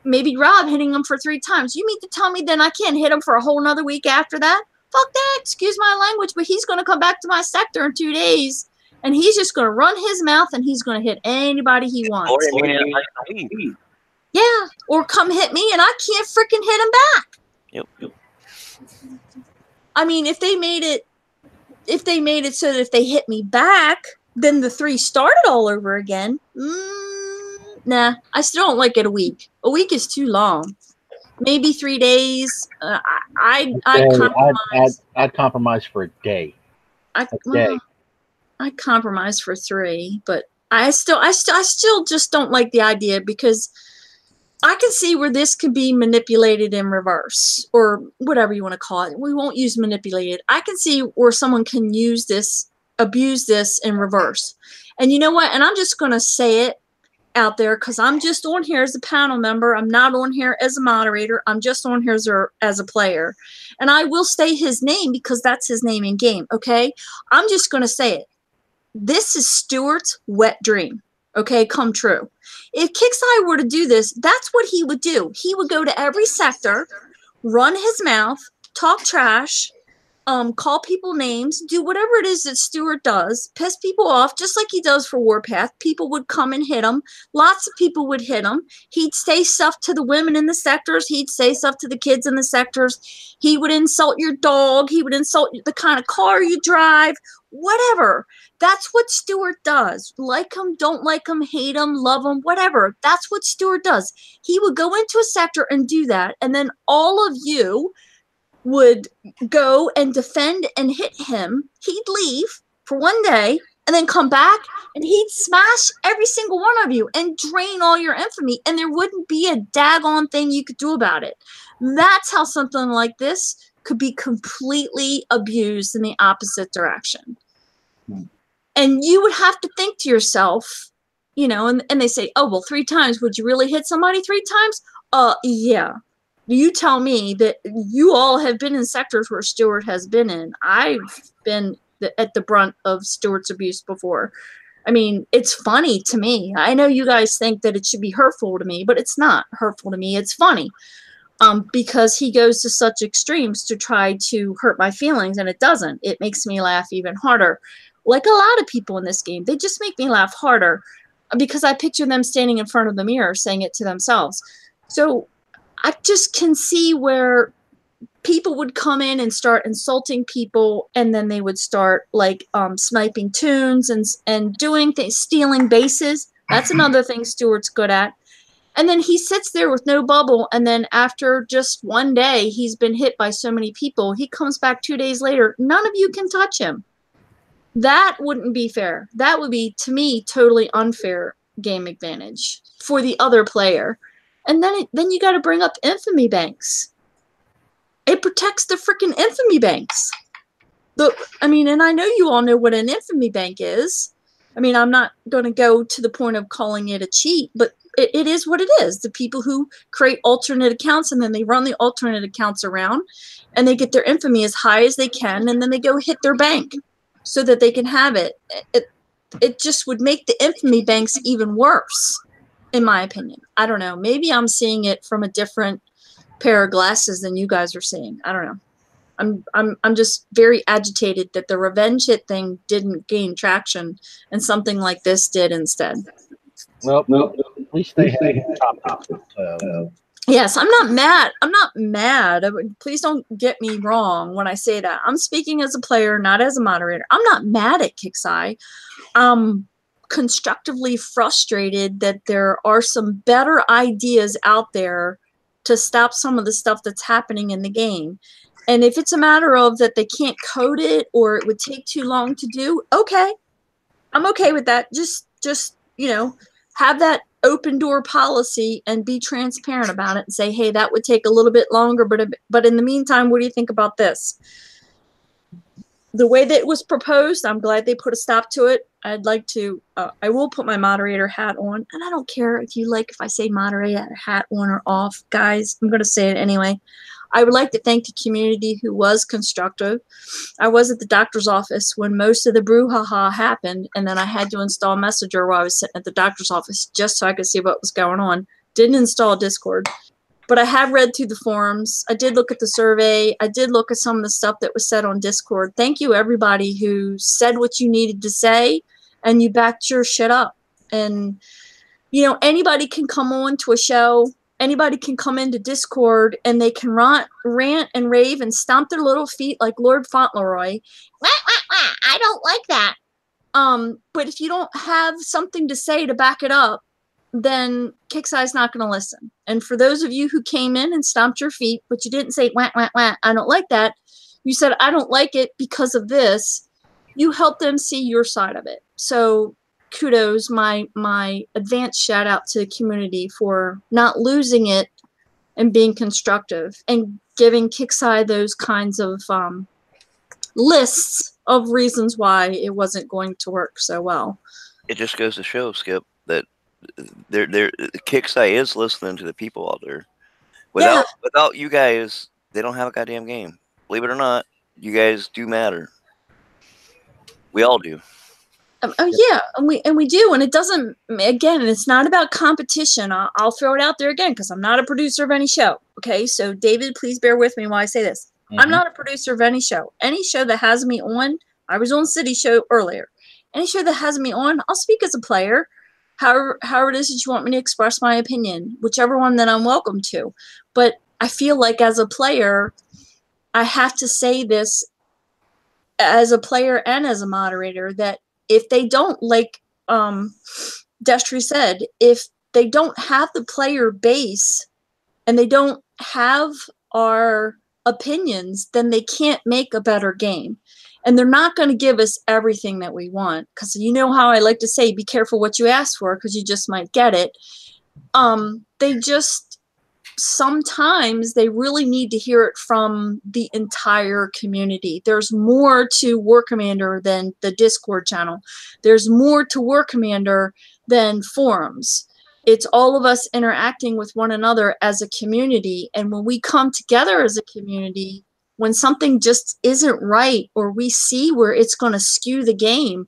[SPEAKER 4] maybe Rob hitting him for 3 times. You mean to tell me then I can't hit him for a whole nother week after that? Fuck that, excuse my language, but he's going to come back to my sector in 2 days, and he's just going to run his mouth, and he's going to hit anybody he wants. Yeah, or come hit me, and I can't freaking hit him back.
[SPEAKER 3] Yep.
[SPEAKER 4] I mean, if they made it so that if they hit me back, then the 3 started all over again. Nah, I still don't like it a week. A week is too long. Maybe 3 days. I'd compromise.
[SPEAKER 1] I'd compromise for a day.
[SPEAKER 4] I'd compromise for 3, but I still just don't like the idea, because I can see where this could be manipulated in reverse, or whatever you want to call it. We won't use manipulated. I can see where someone can abuse this in reverse. And you know what? And I'm just going to say it out there, because I'm just on here as a panel member. I'm not on here as a moderator. I'm just on here as a player. And I will say his name because that's his name in game, okay? I'm just going to say it. This is Stuart's wet dream, okay? Come true. If Kix'y were to do this, that's what he would do. He would go to every sector, run his mouth, talk trash, call people names, do whatever it is that Stewart does, piss people off, just like he does for Warpath. People would come and hit him. Lots of people would hit him. He'd say stuff to the women in the sectors. He'd say stuff to the kids in the sectors. He would insult your dog. He would insult the kind of car you drive, whatever. That's what Stewart does. Like him, don't like him, hate him, love him, whatever. That's what Stewart does. He would go into a sector and do that, and then all of you would go and defend and hit him. He'd leave for one day and then come back and he'd smash every single one of you and drain all your infamy, and there wouldn't be a daggone thing you could do about it. That's how something like this could be completely abused in the opposite direction. And you would have to think to yourself, you know, and they say, oh, well, 3 times. Would you really hit somebody 3 times? Yeah. You tell me that you all have been in sectors where Stewart has been in. I've been at the brunt of Stewart's abuse before. I mean, it's funny to me. I know you guys think that it should be hurtful to me, but it's not hurtful to me. It's funny because he goes to such extremes to try to hurt my feelings, and it doesn't. It makes me laugh even harder. Like a lot of people in this game, they just make me laugh harder because I picture them standing in front of the mirror saying it to themselves. So I just can see where people would come in and start insulting people, and then they would start like sniping tunes and doing things, stealing bases. That's another thing Stewart's good at. And then he sits there with no bubble, and then after just one day he's been hit by so many people, he comes back 2 days later. None of you can touch him. That wouldn't be fair. That would be, to me, totally unfair game advantage for the other player. And then you got to bring up infamy banks. It protects the freaking infamy banks. I mean, and I know you all know what an infamy bank is. I mean, I'm not going to go to the point of calling it a cheat, but it is what it is. The people who create alternate accounts, and then they run the alternate accounts around, and they get their infamy as high as they can, and then they go hit their bank so that they can have it. It just would make the infamy banks even worse, in my opinion. I don't know. Maybe I'm seeing it from a different pair of glasses than you guys are seeing. I don't know. I'm just very agitated that the revenge hit thing didn't gain traction and something like this did instead.
[SPEAKER 1] Well, at least they had top.
[SPEAKER 4] Yes, I'm not mad. I'm not mad. Please don't get me wrong when I say that. I'm speaking as a player, not as a moderator. I'm not mad at Kixeye. I'm constructively frustrated that there are some better ideas out there to stop some of the stuff that's happening in the game. And if it's a matter of that they can't code it or it would take too long to do, okay. I'm okay with that. Just you know, have that open door policy and be transparent about it and say, hey, that would take a little bit longer, but in the meantime, what do you think about this? The way that it was proposed, I'm glad they put a stop to it. I'd like to, I will put my moderator hat on, and I don't care if you like if I say moderator hat on or off, guys. I'm going to say it anyway. I would like to thank the community who was constructive. I was at the doctor's office when most of the brouhaha happened, and then I had to install Messenger while I was sitting at the doctor's office just so I could see what was going on. Didn't install Discord. But I have read through the forums. I did look at the survey. I did look at some of the stuff that was said on Discord. Thank you, everybody who said what you needed to say, and you backed your shit up. And, you know, anybody can come on to a show. Anybody can come into Discord and they can rant and rave and stomp their little feet like Lord Fauntleroy. Wah, wah, wah. I don't like that. But if you don't have something to say to back it up, then Kixeye's not going to listen. And for those of you who came in and stomped your feet, but you didn't say, wah, wah, wah, I don't like that. You said, I don't like it because of this. You helped them see your side of it. So kudos, my advanced shout out to the community for not losing it and being constructive and giving Kixeye those kinds of lists of reasons why it wasn't going to work so well.
[SPEAKER 3] It just goes to show, Skip, that Kixeye is listening to the people out there. Without you guys, they don't have a goddamn game. Believe it or not, you guys do matter. We all do.
[SPEAKER 4] Yeah, and we do, and it doesn't. Again, it's not about competition. I'll throw it out there again because I'm not a producer of any show. Okay, so David, please bear with me while I say this. I'm not a producer of any show. Any show that has me on, I was on City Show earlier. Any show that has me on, I'll speak as a player. However it is that you want me to express my opinion, whichever one that I'm welcome to. But I feel like as a player, I have to say this as a player and as a moderator, that if they don't, like Destry said, if they don't have the player base and they don't have our opinions, then they can't make a better game. And they're not going to give us everything that we want, because you know how I like to say, be careful what you ask for, because you just might get it. They just, sometimes they really need to hear it from the entire community. There's more to War Commander than the Discord channel. There's more to War Commander than forums. It's all of us interacting with one another as a community. And when we come together as a community, when something just isn't right, or we see where it's going to skew the game,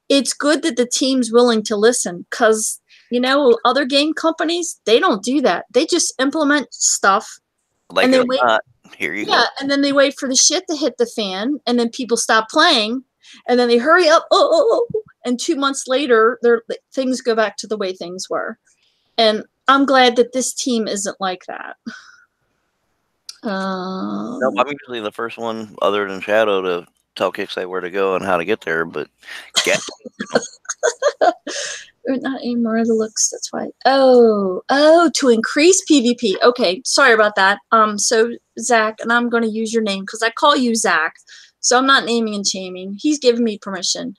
[SPEAKER 4] it's good that the team's willing to listen, because, you know, other game companies, they don't do that. They just implement stuff.
[SPEAKER 3] Like,
[SPEAKER 4] and
[SPEAKER 3] it
[SPEAKER 4] they
[SPEAKER 3] or
[SPEAKER 4] wait,
[SPEAKER 3] not, here you go.
[SPEAKER 4] and then they wait for the shit to hit the fan, and then people stop playing, and then they hurry up, and 2 months later, things go back to the way things were. And I'm glad that this team isn't like that.
[SPEAKER 3] No, I'm usually the first one, other than Shadow, to tell Kicksite where to go and how to get there. But
[SPEAKER 4] not anymore. The looks. That's why. Oh, to increase PvP. Okay, sorry about that. So Zach, and I'm going to use your name because I call you Zach, so I'm not naming and shaming. He's given me permission.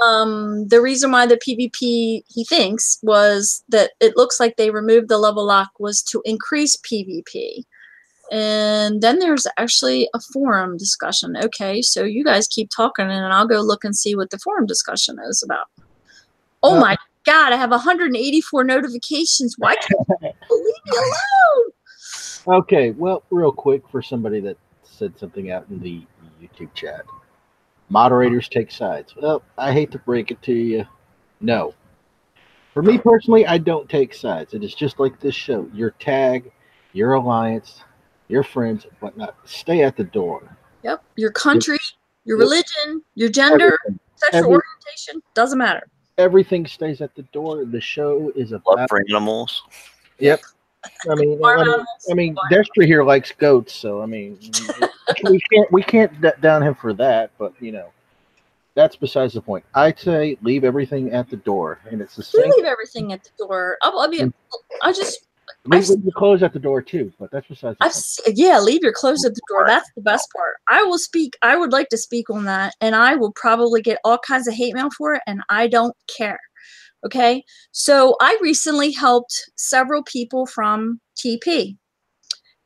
[SPEAKER 4] The reason why the PvP, he thinks, was that it looks like they removed the level lock was to increase PvP. And then there's actually a forum discussion. Okay, so you guys keep talking, and I'll go look and see what the forum discussion is about. Oh my God, I have 184 notifications. Why can't you leave me alone?
[SPEAKER 1] Okay, well, real quick, for somebody that said something out in the YouTube chat. Moderators take sides. Well, I hate to break it to you. No. For me personally, I don't take sides. It is just like this show. Your tag, your alliance, your friends, whatnot, stay at the door.
[SPEAKER 4] Yep. Your country, your religion, your gender, sexual orientation, doesn't matter.
[SPEAKER 1] Everything stays at the door. The show is about
[SPEAKER 3] love for animals.
[SPEAKER 1] Yep. I mean, Destry here likes goats, so I mean, we can't down him for that. But you know, that's besides the point. I'd say leave everything at the door, and it's the same.
[SPEAKER 4] We leave everything at the door.
[SPEAKER 1] Leave your clothes at the door too, but that's besides the point.
[SPEAKER 4] Yeah, leave your clothes at the door. That's the best part. I will speak. I would like to speak on that, and I will probably get all kinds of hate mail for it, and I don't care. Okay, so I recently helped several people from TP,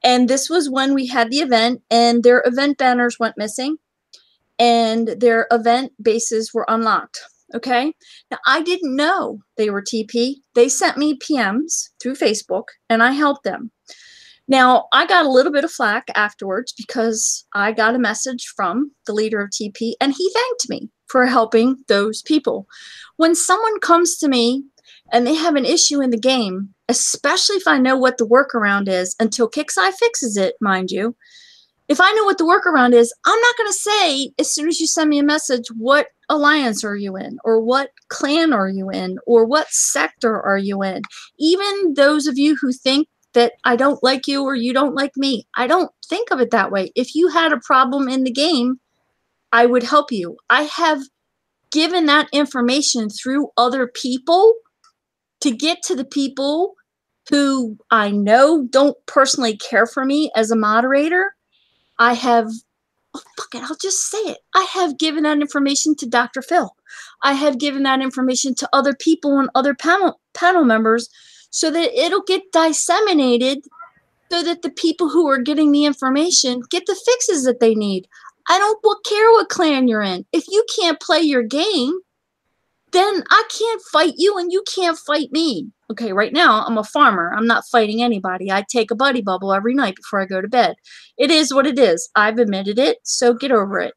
[SPEAKER 4] and this was when we had the event, and their event banners went missing, and their event bases were unlocked. Okay, now I didn't know they were TP. They sent me PMs through Facebook, and I helped them. Now, I got a little bit of flack afterwards because I got a message from the leader of TP, and he thanked me for helping those people. When someone comes to me and they have an issue in the game, especially if I know what the workaround is, until Kicksai fixes it, mind you, if I know what the workaround is, I'm not going to say, as soon as you send me a message, what alliance are you in, or what clan are you in, or what sector are you in. Even those of you who think that I don't like you or you don't like me, I don't think of it that way. If you had a problem in the game, I would help you. I have given that information through other people to get to the people who I know don't personally care for me as a moderator. I have, I'll just say it. I have given that information to Dr. Phil. I have given that information to other people and other panel members so that it'll get disseminated so that the people who are getting the information get the fixes that they need. I don't care what clan you're in. If you can't play your game, then I can't fight you and you can't fight me. Okay, right now I'm a farmer. I'm not fighting anybody. I take a buddy bubble every night before I go to bed. It is what it is. I've admitted it, so get over it.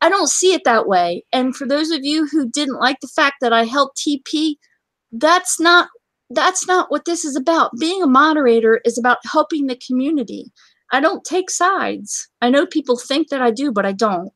[SPEAKER 4] I don't see it that way. And for those of you who didn't like the fact that I helped TP, that's not what this is about. Being a moderator is about helping the community. I don't take sides. I know people think that I do, but I don't.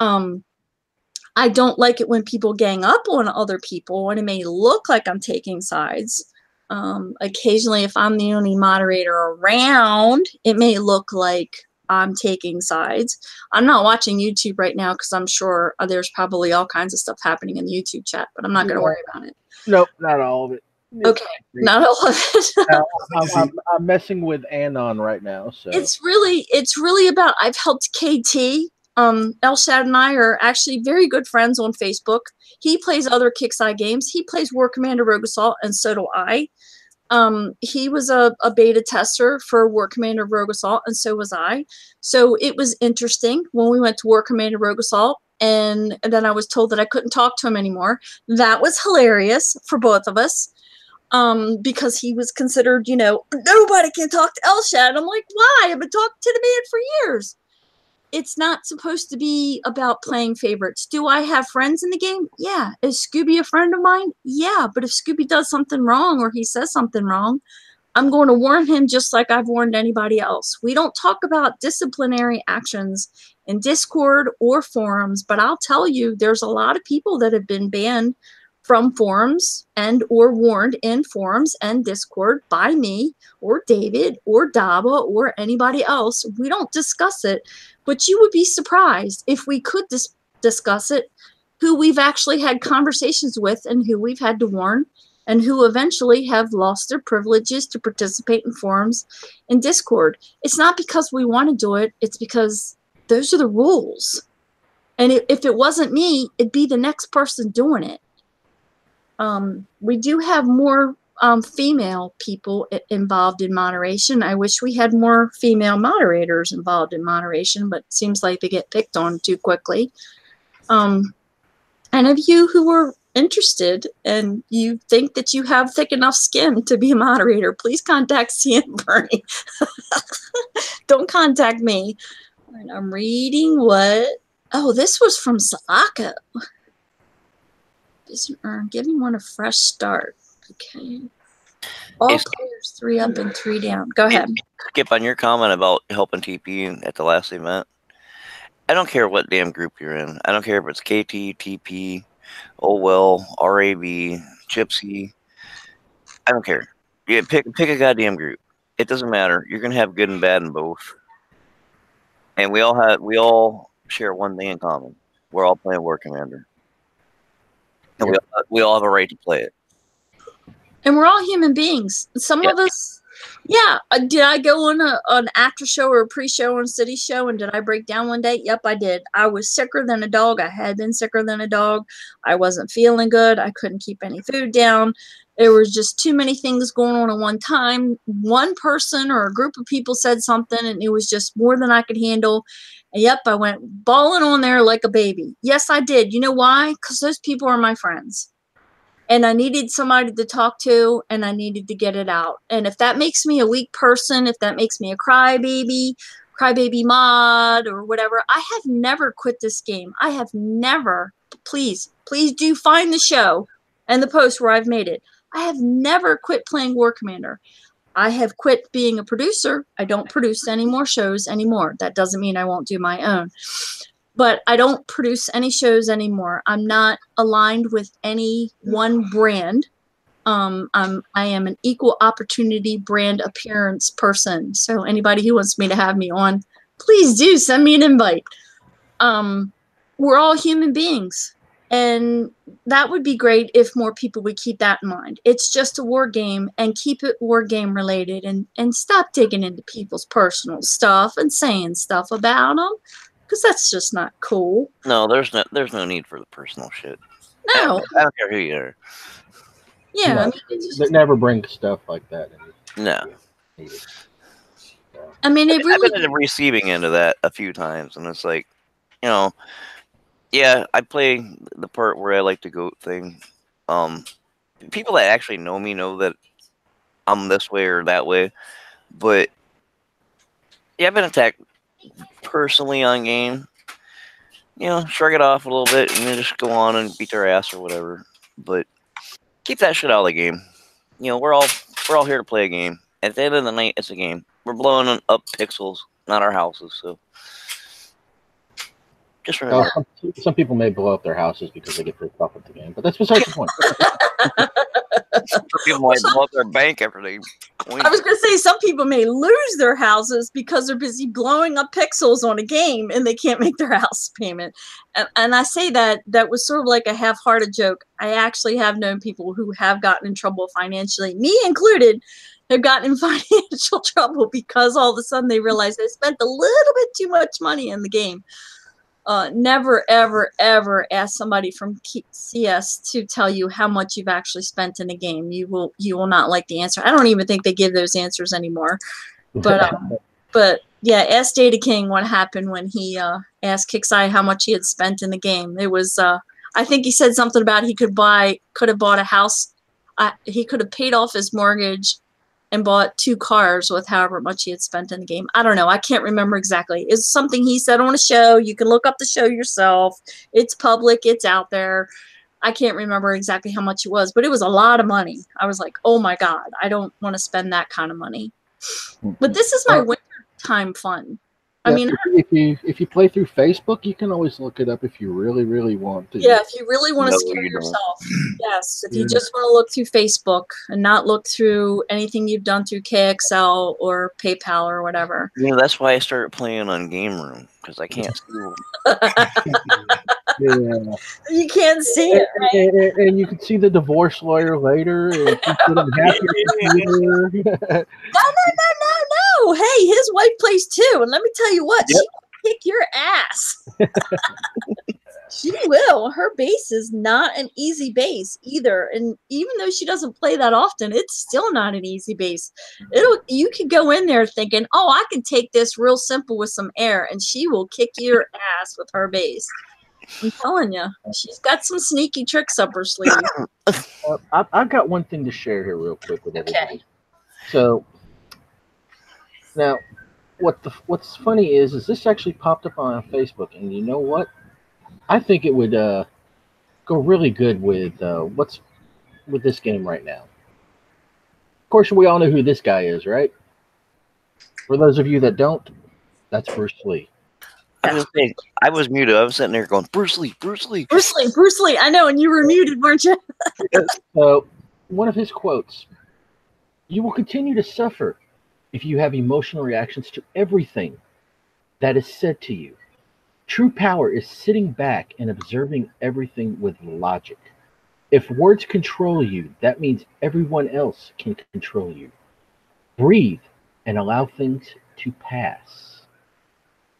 [SPEAKER 4] I don't like it when people gang up on other people, and it may look like I'm taking sides. Occasionally, if I'm the only moderator around, it may look like I'm taking sides. I'm not watching YouTube right now because I'm sure there's probably all kinds of stuff happening in the YouTube chat, but I'm not going to worry about it.
[SPEAKER 1] Nope, not all of it.
[SPEAKER 4] Okay, not all of it.
[SPEAKER 1] I'm messing with Anon right now, so
[SPEAKER 4] it's really about. I've helped KT. Elshad and I are actually very good friends on Facebook. He plays other Kixeye games. He plays War Commander Rogue Assault, and so do I. He was a beta tester for War Commander Rogue Assault, and so was I. So it was interesting when we went to War Commander Rogue Assault, and then I was told that I couldn't talk to him anymore. That was hilarious for both of us. Because he was considered, nobody can talk to Elshad. I'm like, why? I've been talking to the man for years. It's not supposed to be about playing favorites. Do I have friends in the game? Yeah. Is Scooby a friend of mine? Yeah. But if Scooby does something wrong or he says something wrong, I'm going to warn him just like I've warned anybody else. We don't talk about disciplinary actions in Discord or forums, but I'll tell you, there's a lot of people that have been banned from forums and or warned in forums and Discord by me or David or Daba or anybody else. We don't discuss it, but you would be surprised if we could discuss it, who we've actually had conversations with and who we've had to warn and who eventually have lost their privileges to participate in forums and Discord. It's not because we want to do it. It's because those are the rules. And if it wasn't me, it'd be the next person doing it. We do have more female people involved in moderation. I wish we had more female moderators involved in moderation, but it seems like they get picked on too quickly. And of you who are interested and you think that you have thick enough skin to be a moderator, please contact CM Bernie. Don't contact me. All right, I'm reading what... Oh, this was from Salako. Doesn't earn. Giving one a fresh start. Okay. All players 3 up and 3 down. Go ahead.
[SPEAKER 3] Skip, on your comment about helping TP at the last event. I don't care what damn group you're in. I don't care if it's KT, TP, OWell, RAB, Gypsy. I don't care. Yeah, pick a goddamn group. It doesn't matter. You're gonna have good and bad in both. And we all share one thing in common. We're all playing War Commander. And we all have a right to play it.
[SPEAKER 4] And we're all human beings. Some of us, yeah. Did I go on an after show or a pre-show on City Show, and did I break down one day? Yep, I did. I was sicker than a dog. I had been sicker than a dog. I wasn't feeling good. I couldn't keep any food down. There was just too many things going on at one time. One person or a group of people said something, and it was just more than I could handle. And yep, I went bawling on there like a baby. Yes, I did. You know why? Because those people are my friends. And I needed somebody to talk to, and I needed to get it out. And if that makes me a weak person, if that makes me a crybaby mod, or whatever, I have never quit this game. I have never, please do find the show and the post where I've made it. I have never quit playing War Commander. I have quit being a producer. I don't produce any more shows anymore. That doesn't mean I won't do my own. But I don't produce any shows anymore. I'm not aligned with any one brand. I am an equal opportunity brand appearance person. So anybody who wants me to have me on, please do send me an invite. We're all human beings. And that would be great if more people would keep that in mind. It's just a war game, and keep it war game related, and stop digging into people's personal stuff and saying stuff about them, because that's just not cool.
[SPEAKER 3] No, there's no need for the personal shit.
[SPEAKER 4] No.
[SPEAKER 3] I don't care who you are.
[SPEAKER 4] Yeah.
[SPEAKER 1] No,
[SPEAKER 4] I mean,
[SPEAKER 1] they never bring stuff like that in.
[SPEAKER 3] No.
[SPEAKER 4] I mean,
[SPEAKER 3] I've been in the receiving end of that a few times, and it's like, yeah, I play the part where I like to goat thing. People that actually know me know that I'm this way or that way, but yeah, I've been attacked personally on game. Shrug it off a little bit and then just go on and beat their ass or whatever. But keep that shit out of the game. We're all here to play a game. At the end of the night, it's a game. We're blowing up pixels, not our houses. So just remember.
[SPEAKER 1] Some people may blow up their houses because they get pissed off at the game, but that's besides the point.
[SPEAKER 3] Some people might blow up their bank after they coin.
[SPEAKER 4] I was going to say some people may lose their houses because they're busy blowing up pixels on a game and they can't make their house payment. And I say that was sort of like a half-hearted joke. I actually have known people who have gotten in trouble financially, me included, have gotten in financial trouble because all of a sudden they realize they spent a little bit too much money in the game. Never, ever, ever ask somebody from CS to tell you how much you've actually spent in a game. You will not like the answer. I don't even think they give those answers anymore. But yeah, ask Data King what happened when he asked Kixeye how much he had spent in the game. It was I think he said something about he could have bought a house. He could have paid off his mortgage and bought 2 cars with however much he had spent in the game. I don't know. I can't remember exactly. It's something he said on a show. You can look up the show yourself. It's public. It's out there. I can't remember exactly how much it was, but it was a lot of money. I was like, oh my God, I don't want to spend that kind of money. But this is my winter time fun. I mean,
[SPEAKER 1] if you play through Facebook, you can always look it up if you really, really want to.
[SPEAKER 4] Yeah, if you really want to scare yourself. Yes, if you just want to look through Facebook and not look through anything you've done through KXL or PayPal or whatever.
[SPEAKER 3] You know, that's why I started playing on Game Room, because I can't see.
[SPEAKER 1] Yeah.
[SPEAKER 4] You can't see it, right?
[SPEAKER 1] And you can see the divorce lawyer later. And
[SPEAKER 4] No. Hey, his wife plays too. And let me tell you what, she will kick your ass. She will. Her base is not an easy base either. And even though she doesn't play that often, it's still not an easy base. You could go in there thinking, oh, I can take this real simple with some air, and she will kick your ass with her base. I'm telling you, she's got some sneaky tricks up her sleeve.
[SPEAKER 1] I've got one thing to share here real quick with everybody. Okay. So now, what's funny is this actually popped up on Facebook, and you know what? I think it would go really good with what's with this game right now. Of course, we all know who this guy is, right? For those of you that don't, that's Bruce Lee.
[SPEAKER 3] I was muted. I was sitting there going, Bruce Lee.
[SPEAKER 4] I know, and you were muted, weren't you?
[SPEAKER 1] So, one of his quotes: "You will continue to suffer if you have emotional reactions to everything that is said to you. True power is sitting back and observing everything with logic. If words control you, that means everyone else can control you. Breathe and allow things to pass."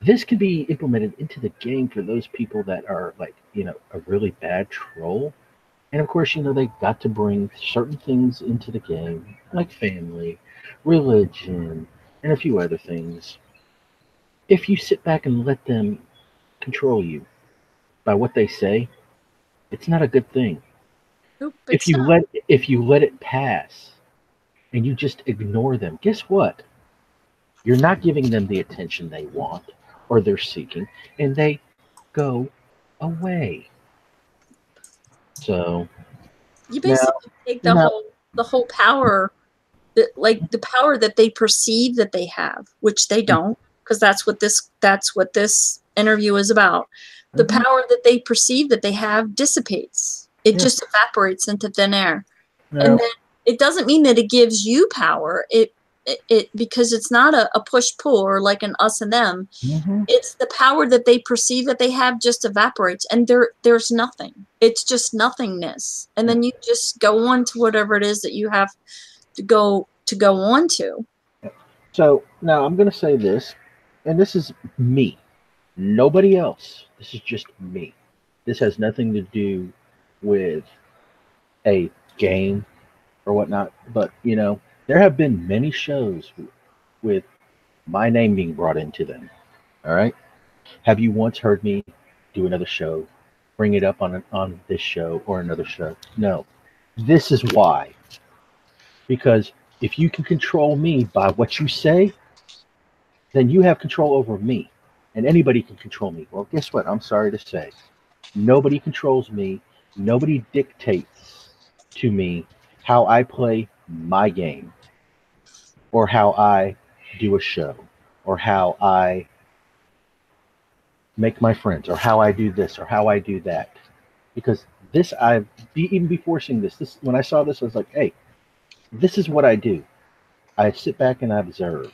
[SPEAKER 1] This can be implemented into the game for those people that are like, a really bad troll. And of course, they've got to bring certain things into the game, like family, religion, and a few other things. If you sit back and let them control you by what they say, it's not a good thing.
[SPEAKER 4] Nope,
[SPEAKER 1] if you let it pass and you just ignore them, guess what? You're not giving them the attention they want or they're seeking, and they go away. So
[SPEAKER 4] you basically take the whole power, the power that they perceive that they have, which they don't, because that's what this interview is about. The power that they perceive that they have dissipates. It just evaporates into thin air. No. And then it doesn't mean that it gives you power. It because it's not a push-pull or like an us and them. Mm-hmm. It's the power that they perceive that they have just evaporates, and there's nothing. It's just nothingness. And then you just go on to whatever it is that you have to go on to.
[SPEAKER 1] So now I'm going to say this, and this is me. Nobody else. This is just me. This has nothing to do with a game or whatnot, but there have been many shows with my name being brought into them. All right. Have you once heard me do another show, bring it up on this show or another show? No. This is why. Because if you can control me by what you say, then you have control over me. And anybody can control me. Well, guess what? I'm sorry to say. Nobody controls me. Nobody dictates to me how I play my game. or how I do a show, or how I make my friends, or how I do this, or how I do that. Because this, even before seeing this, when I saw this, I was like, hey, this is what I do. I sit back and I observe.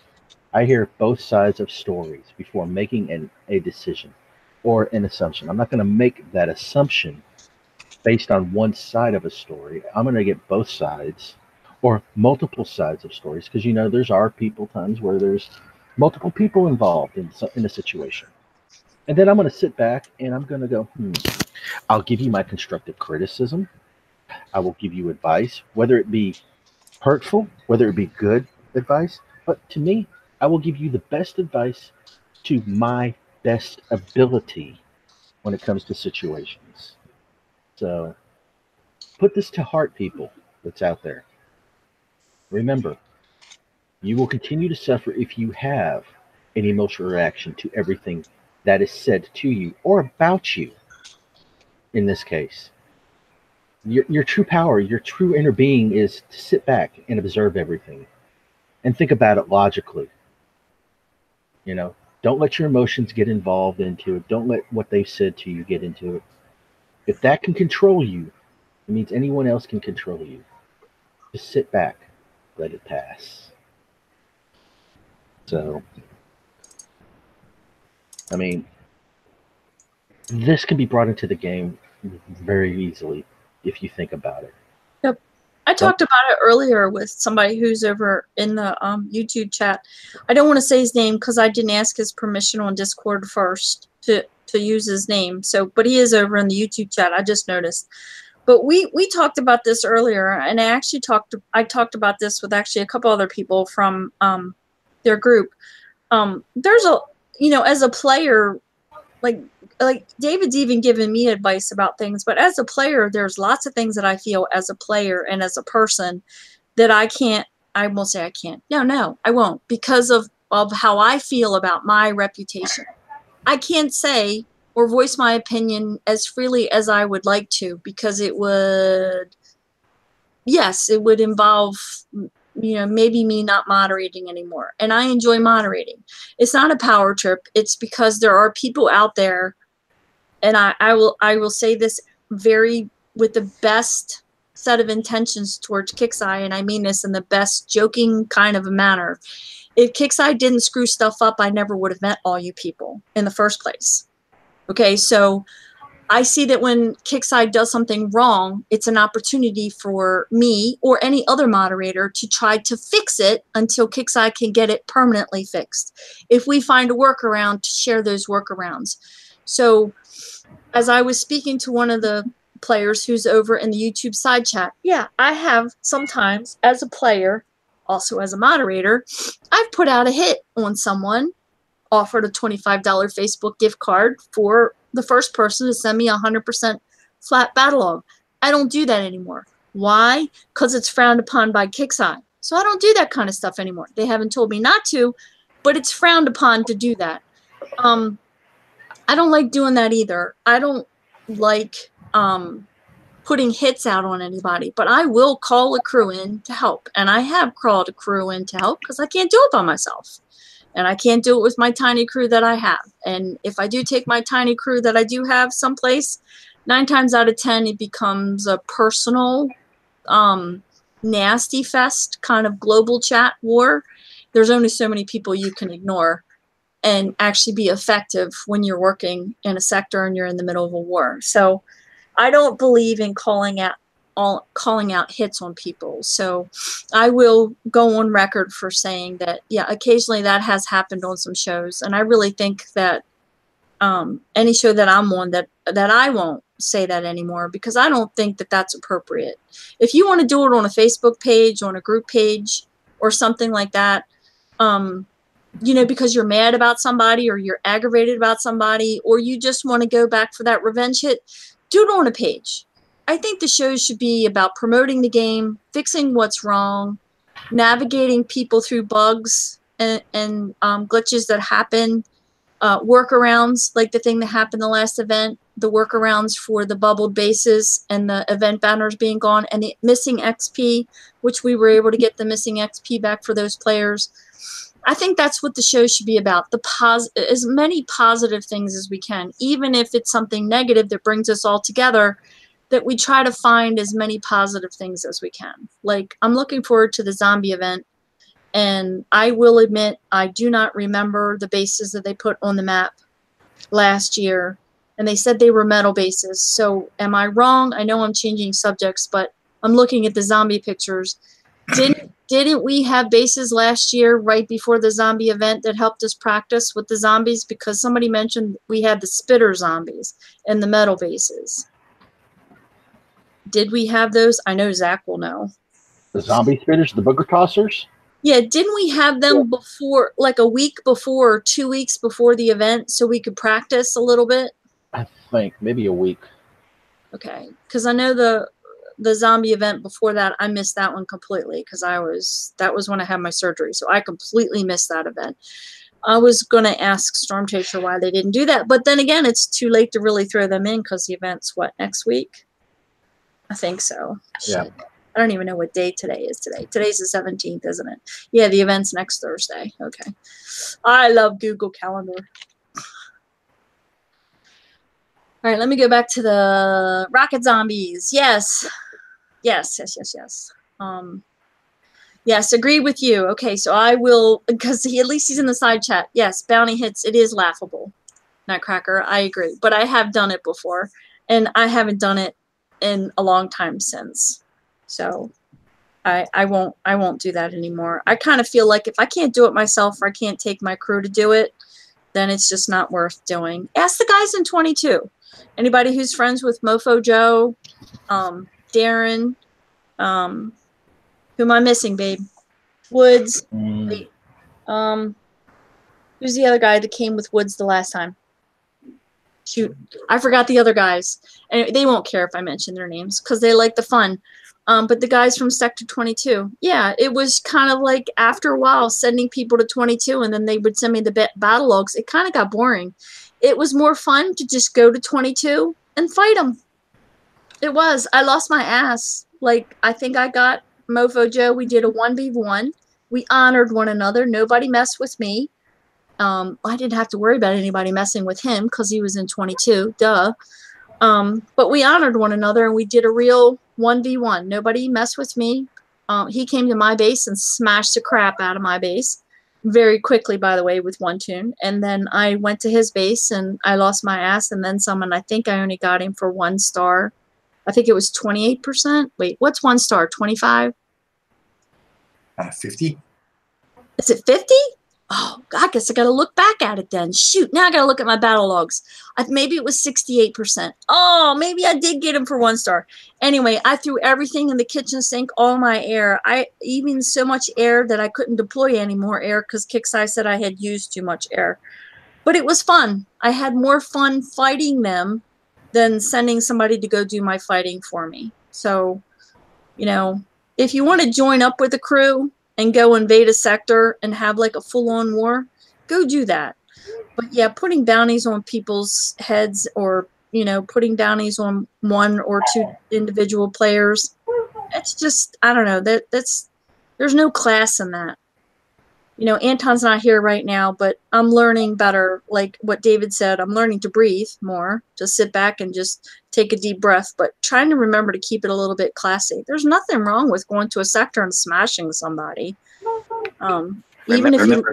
[SPEAKER 1] I hear both sides of stories before making a decision or an assumption. I'm not going to make that assumption based on one side of a story. I'm going to get both sides or multiple sides of stories because, there's times where there's multiple people involved in a situation. And then I'm going to sit back and I'm going to go, I'll give you my constructive criticism. I will give you advice, whether it be hurtful, whether it be good advice. But to me, I will give you the best advice to my best ability when it comes to situations. So put this to heart, people that's out there. Remember, you will continue to suffer if you have an emotional reaction to everything that is said to you or about you. In this case, your true power, your true inner being is to sit back and observe everything and think about it logically. Don't let your emotions get involved into it. Don't let what they've said to you get into it. If that can control you, it means anyone else can control you. Just sit back, let it pass. So, I mean, this can be brought into the game very easily if you think about it.
[SPEAKER 4] Yep. I talked about it earlier with somebody who's over in the YouTube chat. I don't want to say his name because I didn't ask his permission on Discord first to use his name. So, but he is over in the YouTube chat. I just noticed. But we talked about this earlier, and I talked about this with actually a couple other people from their group. There's as a player, like David's even given me advice about things, but as a player, there's lots of things that I feel as a player and as a person that I won't say I can't. No, I won't, because of how I feel about my reputation. I can't say or voice my opinion as freely as I would like to, because it would involve, maybe me not moderating anymore. And I enjoy moderating. It's not a power trip. It's because there are people out there, and I will say this with the best set of intentions towards Kixeye, and I mean this in the best joking kind of a manner. If Kixeye didn't screw stuff up, I never would have met all you people in the first place. Okay, so I see that when Kixeye does something wrong, it's an opportunity for me or any other moderator to try to fix it until Kixeye can get it permanently fixed. If we find a workaround, to share those workarounds. So as I was speaking to one of the players who's over in the YouTube side chat, yeah, I have sometimes as a player, also as a moderator, I've put out a hit on someone, offered a $25 Facebook gift card for the first person to send me 100% flat battle log. I don't do that anymore. Why? Because it's frowned upon by Kixeye. So I don't do that kind of stuff anymore. They haven't told me not to, but it's frowned upon to do that. I don't like doing that either. I don't like putting hits out on anybody, but I will call a crew in to help. And I have called a crew in to help because I can't do it by myself. And I can't do it with my tiny crew that I have. And if I do take my tiny crew that I do have someplace, 9 times out of 10, it becomes a personal, nasty fest kind of global chat war. There's only so many people you can ignore and actually be effective when you're working in a sector and you're in the middle of a war. So I don't believe in calling out hits on people. So I will go on record for saying that, yeah, occasionally that has happened on some shows. And I really think that any show that I'm on, that I won't say that anymore, because I don't think that that's appropriate. If you want to do it on a Facebook page, on a group page or something like that, because you're mad about somebody or you're aggravated about somebody, or you just want to go back for that revenge hit, do it on a page. I think the shows should be about promoting the game, fixing what's wrong, navigating people through bugs and glitches that happen, workarounds like the thing that happened the last event, the workarounds for the bubbled bases and the event banners being gone and the missing XP, which we were able to get the missing XP back for those players. I think that's what the show should be about, as many positive things as we can, even if it's something negative that brings us all together, that we try to find as many positive things as we can. Like, I'm looking forward to the zombie event, and I will admit I do not remember the bases that they put on the map last year, and they said they were metal bases. So am I wrong? I know I'm changing subjects, but I'm looking at the zombie pictures. Didn't we have bases last year right before the zombie event that helped us practice with the zombies? Because somebody mentioned we had the spitter zombies and the metal bases. Did we have those? I know Zach will know.
[SPEAKER 1] The zombie spitters, the booger tossers?
[SPEAKER 4] Yeah, didn't we have them before, like a week before or 2 weeks before the event, so we could practice a little bit?
[SPEAKER 1] I think maybe a week.
[SPEAKER 4] Okay, because I know the zombie event before that, I missed that one completely because that was when I had my surgery, so I completely missed that event. I was going to ask Storm Chaser why they didn't do that, but then again, it's too late to really throw them in because the event's, what, next week? I think so.
[SPEAKER 1] Yeah.
[SPEAKER 4] Shit. I don't even know what day today is today. Today's the 17th, isn't it? Yeah, the event's next Thursday. Okay. I love Google Calendar. All right, let me go back to the rocket zombies. Yes. Yes. Yes, agree with you. Okay, so I will, because at least he's in the side chat. Yes, bounty hits, it is laughable. Nutcracker, I agree. But I have done it before, and I haven't done it in a long time since. So I won't do that anymore. I kind of feel like if I can't do it myself or I can't take my crew to do it, then it's just not worth doing. Ask the guys in 22. Anybody who's friends with Mofo Joe, Darren, who am I missing, babe? Woods. Wait, who's the other guy that came with Woods the last time? Shoot, I forgot the other guys. And they won't care if I mention their names because they like the fun. But the guys from Sector 22, yeah, it was kind of like after a while sending people to 22 and then they would send me the battle logs. It kind of got boring. It was more fun to just go to 22 and fight them. It was. I lost my ass. Like, I think I got Mofo Joe. We did a 1v1. We honored one another. Nobody messed with me. I didn't have to worry about anybody messing with him because he was in 22. Duh. But we honored one another and we did a real 1v1. Nobody messed with me. He came to my base and smashed the crap out of my base very quickly, by the way, with one tune. And then I went to his base and I lost my ass and then some, and I think I only got him for 1 star. I think it was 28%. Wait, what's 1 star? 25?
[SPEAKER 5] 50.
[SPEAKER 4] Is it 50? Oh, I guess I got to look back at it then. Shoot, now I got to look at my battle logs. Maybe it was 68%. Oh, maybe I did get him for 1 star. Anyway, I threw everything in the kitchen sink, all my air. Even so much air that I couldn't deploy any more air because Kixeye said I had used too much air. But it was fun. I had more fun fighting them than sending somebody to go do my fighting for me. So, you know, if you want to join up with a crew and go invade a sector and have like a full-on war, go do that. But yeah, putting bounties on people's heads or, you know, putting bounties on 1 or 2 individual players, it's just, I don't know, there's no class in that. You know, Anton's not here right now, but I'm learning better, like what David said, I'm learning to breathe more, to sit back and just take a deep breath, but trying to remember to keep it a little bit classy. There's nothing wrong with going to a sector and smashing somebody. Even if you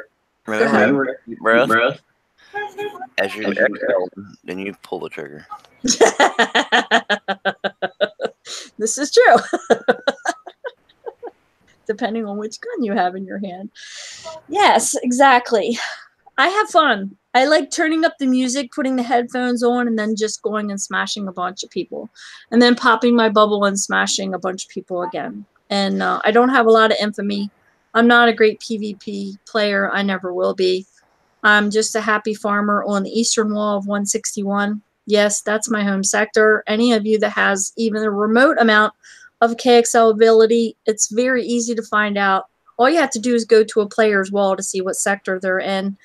[SPEAKER 3] remember deep breath. As you exhale, then you pull the trigger.
[SPEAKER 4] This is true. Depending on which gun you have in your hand. Yes, exactly. I have fun. I like turning up the music, putting the headphones on, and then just going and smashing a bunch of people. And then popping my bubble and smashing a bunch of people again. And I don't have a lot of infamy. I'm not a great PvP player. I never will be. I'm just a happy farmer on the eastern wall of 161. Yes, that's my home sector. Any of you that has even a remote amount of KXL ability, it's very easy to find out. All you have to do is go to a player's wall to see what sector they're in.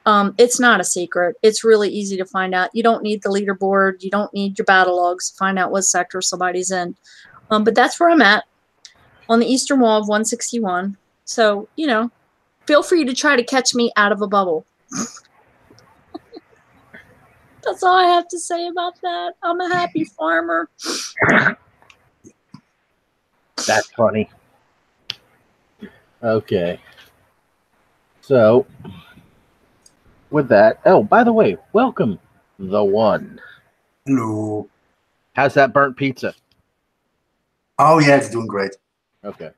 [SPEAKER 4] It's not a secret. It's really easy to find out. You don't need the leaderboard. You don't need your battle logs to find out what sector somebody's in. But that's where I'm at, on the eastern wall of 161. So, you know, feel free to try to catch me out of a bubble. That's all I have to say about that. I'm a happy farmer.
[SPEAKER 1] That's funny. Okay. So, with that, oh, by the way, welcome, the one.
[SPEAKER 5] Hello.
[SPEAKER 1] How's that burnt pizza?
[SPEAKER 5] Oh, yeah, it's doing great.
[SPEAKER 1] Okay.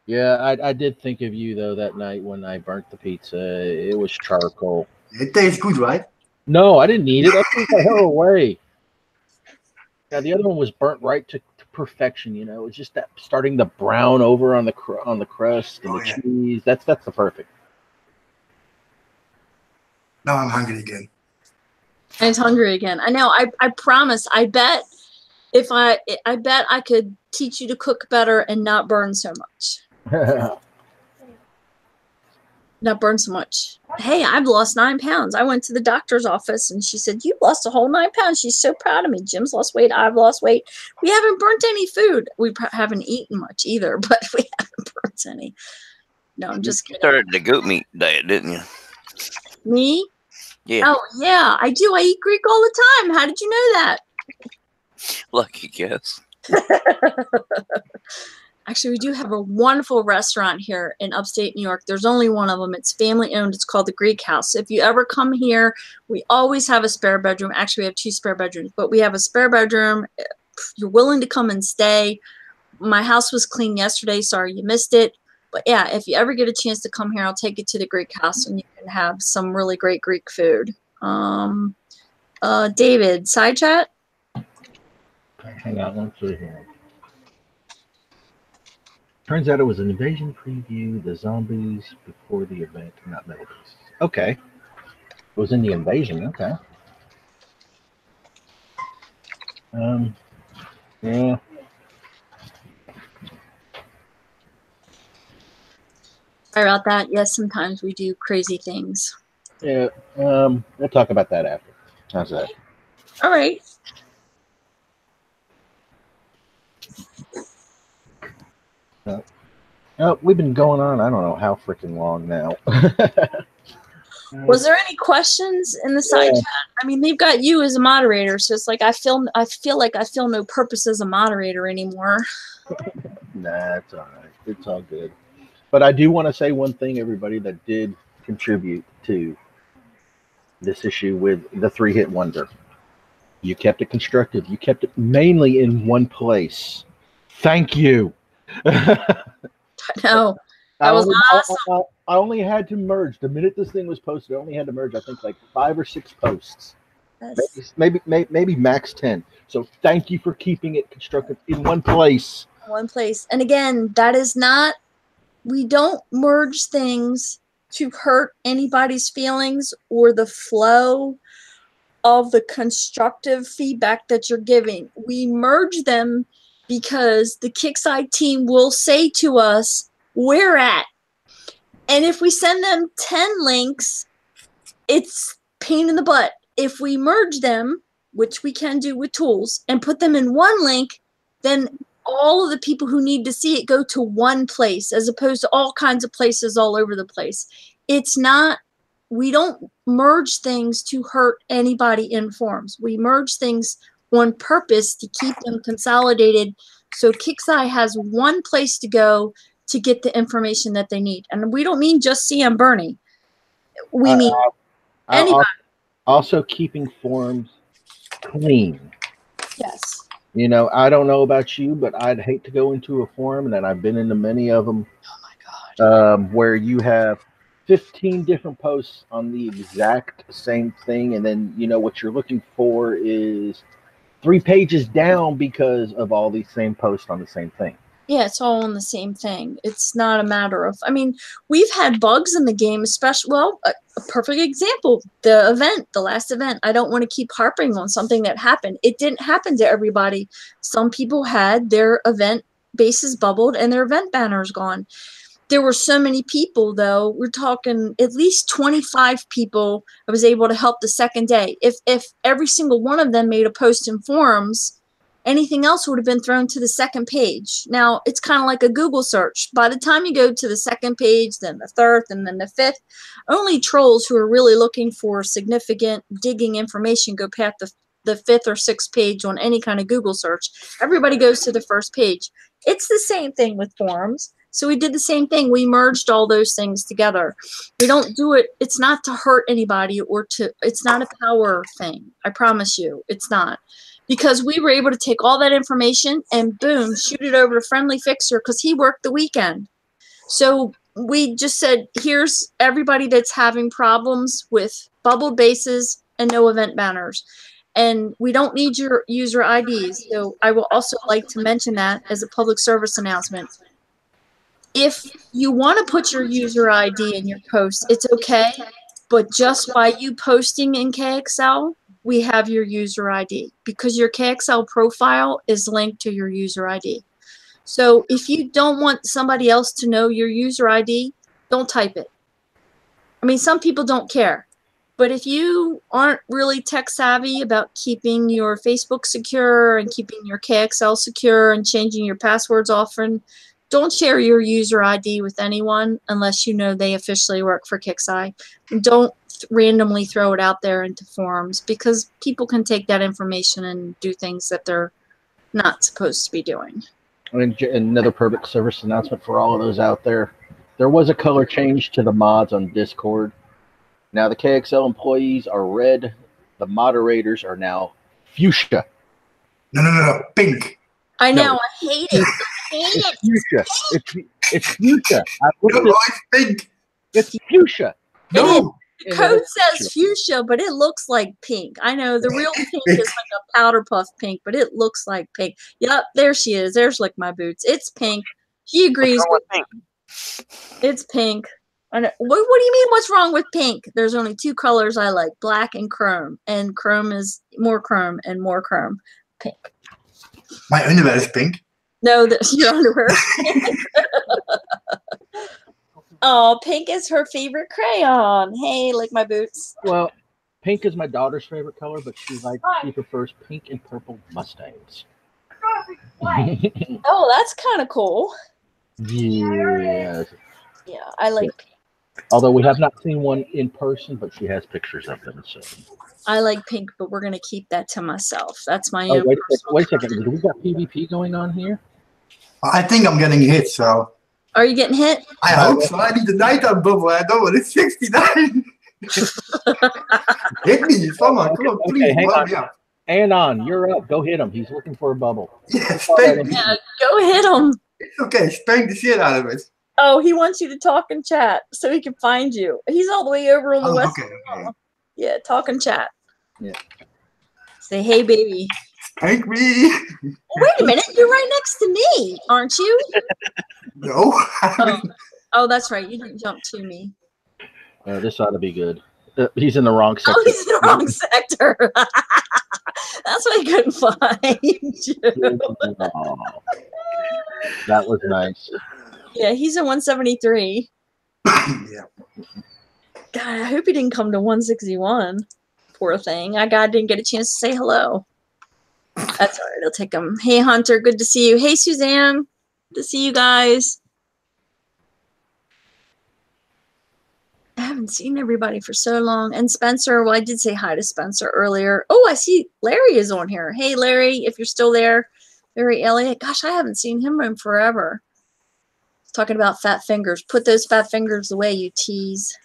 [SPEAKER 1] Yeah, I did think of you, though, that night when I burnt the pizza. It was charcoal.
[SPEAKER 5] It tastes good, right?
[SPEAKER 1] No, I didn't eat it. I threw the hell away. Yeah, the other one was burnt right to perfection. You know, it was just that starting to brown over on the crust and the cheese. That's the perfect.
[SPEAKER 5] Now I'm hungry again.
[SPEAKER 4] And it's hungry again. I know. I promise. I bet I could teach you to cook better and not burn so much. Not burn so much. Hey, I've lost 9 pounds. I went to the doctor's office and she said, "You've lost a whole 9 pounds." She's so proud of me. Jim's lost weight. I've lost weight. We haven't burnt any food. We haven't eaten much either, but we haven't burnt any. No, I'm just kidding.
[SPEAKER 3] You started the goat meat diet, didn't you?
[SPEAKER 4] Me?
[SPEAKER 3] Yeah.
[SPEAKER 4] Oh, yeah, I do. I eat Greek all the time. How did you know that?
[SPEAKER 3] Lucky guess.
[SPEAKER 4] Actually, we do have a wonderful restaurant here in upstate New York. There's only one of them. It's family owned. It's called the Greek House. If you ever come here, we always have a spare bedroom. Actually, we have 2 spare bedrooms, but we have a spare bedroom. You're willing to come and stay. My house was clean yesterday. Sorry you missed it. But yeah, if you ever get a chance to come here, I'll take you to the Greek House and you can have some really great Greek food. David, side chat?
[SPEAKER 1] Hang on, let's see here. Turns out it was an invasion preview, the zombies before the event, not metal pieces. Okay. It was in the invasion, okay. Yeah.
[SPEAKER 4] Sorry about that. Yes, sometimes we do crazy things.
[SPEAKER 1] Yeah, we'll talk about that after. How's that?
[SPEAKER 4] All right.
[SPEAKER 1] We've been going on, I don't know how freaking long now.
[SPEAKER 4] Was there any questions in the side chat? I mean, they've got you as a moderator, so it's like I feel like I feel no purpose as a moderator anymore.
[SPEAKER 1] Nah, it's all right. It's all good. But I do want to say one thing, everybody that did contribute to this issue with the 3-hit wonder. You kept it constructive. You kept it mainly in one place. Thank you.
[SPEAKER 4] No, that was awesome.
[SPEAKER 1] I only had to merge. The minute this thing was posted, I only had to merge, I think, like 5 or 6 posts. Yes. Maybe max 10. So thank you for keeping it constructive in one place.
[SPEAKER 4] One place. And again, that is not, we don't merge things to hurt anybody's feelings or the flow of the constructive feedback that you're giving. We merge them because the Kickside team will say to us, "Where at?" And if we send them 10 links, it's pain in the butt. If we merge them, which we can do with tools, and put them in one link, then all of the people who need to see it go to one place as opposed to all kinds of places all over the place. It's not, we don't merge things to hurt anybody in forums. We merge things on purpose to keep them consolidated so Kickside has one place to go to get the information that they need. And we don't mean just CM Bernie. We mean anybody.
[SPEAKER 1] Also keeping forums clean.
[SPEAKER 4] Yes.
[SPEAKER 1] You know, I don't know about you, but I'd hate to go into a forum, and I've been into many of them.
[SPEAKER 4] Oh my God.
[SPEAKER 1] Where you have 15 different posts on the exact same thing, and then, you know, what you're looking for is 3 pages down because of all these same posts on the same thing.
[SPEAKER 4] Yeah, it's all on the same thing. It's not a matter of, I mean, we've had bugs in the game, especially, well, a perfect example, the last event. I don't want to keep harping on something that happened. It didn't happen to everybody. Some people had their event bases bubbled and their event banners gone. there were so many people, though. We're talking at least 25 people I was able to help the second day. If every single one of them made a post in forums, anything else would have been thrown to the second page. Now, it's kind of like a Google search. By the time you go to the second page, then the third, and then the fifth, only trolls who are really looking for significant digging information go past the fifth or sixth page on any kind of Google search. Everybody goes to the first page. It's the same thing with forums. So we did the same thing. We merged all those things together. We don't do it. It's not to hurt anybody it's not a power thing. I promise you, it's not. Because we were able to take all that information and boom, shoot it over to Friendly Fixer because he worked the weekend. So we just said, here's everybody that's having problems with bubbled bases and no event banners. And we don't need your user IDs. So I will also like to mention that as a public service announcement. If you want to put your user ID in your post, it's okay. But just by you posting in KXL, we have your user ID because your KXL profile is linked to your user ID. So if you don't want somebody else to know your user ID, don't type it. I mean, some people don't care. But if you aren't really tech savvy about keeping your Facebook secure and keeping your KXL secure and changing your passwords often, don't share your user ID with anyone unless you know they officially work for KIXI. Don't randomly throw it out there into forums because people can take that information and do things that they're not supposed to be doing.
[SPEAKER 1] I mean, another public service announcement for all of those out there. There was a color change to the mods on Discord. Now the KXL employees are red. The moderators are now fuchsia.
[SPEAKER 5] No, pink.
[SPEAKER 4] I know,
[SPEAKER 1] No.
[SPEAKER 4] I hate it. I hate
[SPEAKER 1] It's
[SPEAKER 4] it.
[SPEAKER 1] fuchsia. It's fuchsia.
[SPEAKER 5] No, it's pink.
[SPEAKER 1] It's fuchsia.
[SPEAKER 5] No.
[SPEAKER 4] The code says fuchsia, but it looks like pink. I know the real pink is like a powder puff pink, but it looks like pink. Yep, there she is. There's like my boots. It's pink. She agrees with
[SPEAKER 3] pink?
[SPEAKER 4] It's pink. I know. What do you mean? What's wrong with pink? There's only two colors I like: black and chrome. And chrome is more chrome and more chrome. Pink.
[SPEAKER 5] My underwear is pink.
[SPEAKER 4] No, your underwear. Oh, pink is her favorite crayon. Hey, like my boots.
[SPEAKER 1] Well, pink is my daughter's favorite color, but she prefers pink and purple Mustangs.
[SPEAKER 4] Oh, that's kind of cool.
[SPEAKER 1] Yes.
[SPEAKER 4] Yeah, I like pink.
[SPEAKER 1] Although we have not seen one in person, but she has pictures of them. So.
[SPEAKER 4] I like pink, but we're gonna keep that to myself. That's my
[SPEAKER 1] Oh,
[SPEAKER 4] own.
[SPEAKER 1] wait a second. Do we got PvP going on here?
[SPEAKER 5] I think I'm getting hit, so.
[SPEAKER 4] Are you getting hit?
[SPEAKER 5] I hope so. I need the nighttime bubble. I don't want it 69. Hit me, someone. Come on, please.
[SPEAKER 1] Okay, hang on.
[SPEAKER 5] Me up.
[SPEAKER 1] Anon, you're up. Go hit him. He's looking for a bubble.
[SPEAKER 5] Yeah, spank me.
[SPEAKER 4] Yeah, go hit him.
[SPEAKER 5] It's okay. Spank the shit out of it.
[SPEAKER 4] Oh, he wants you to talk and chat so he can find you. He's all the way over on the west.
[SPEAKER 5] Okay.
[SPEAKER 4] Yeah, talk and chat.
[SPEAKER 1] Yeah.
[SPEAKER 4] Say, hey, baby.
[SPEAKER 5] Spank me.
[SPEAKER 4] Wait a minute. You're right next to me, aren't you?
[SPEAKER 5] No.
[SPEAKER 4] Oh, that's right. You didn't jump to me.
[SPEAKER 1] This ought to be good. He's in the wrong sector.
[SPEAKER 4] Oh, he's in the wrong sector. That's why I couldn't find you.
[SPEAKER 1] Oh, that was nice.
[SPEAKER 4] Yeah, he's at 173.
[SPEAKER 5] Yeah.
[SPEAKER 4] God, I hope he didn't come to 161. Poor thing. Didn't get a chance to say hello. That's all right. I'll take him. Hey, Hunter. Good to see you. Hey, Suzanne. Good to see you guys. I haven't seen everybody for so long. And Spencer, well, I did say hi to Spencer earlier. Oh, I see Larry is on here. Hey, Larry, if you're still there. Larry Elliott. Gosh, I haven't seen him in forever. Talking about fat fingers. Put those fat fingers away, you tease.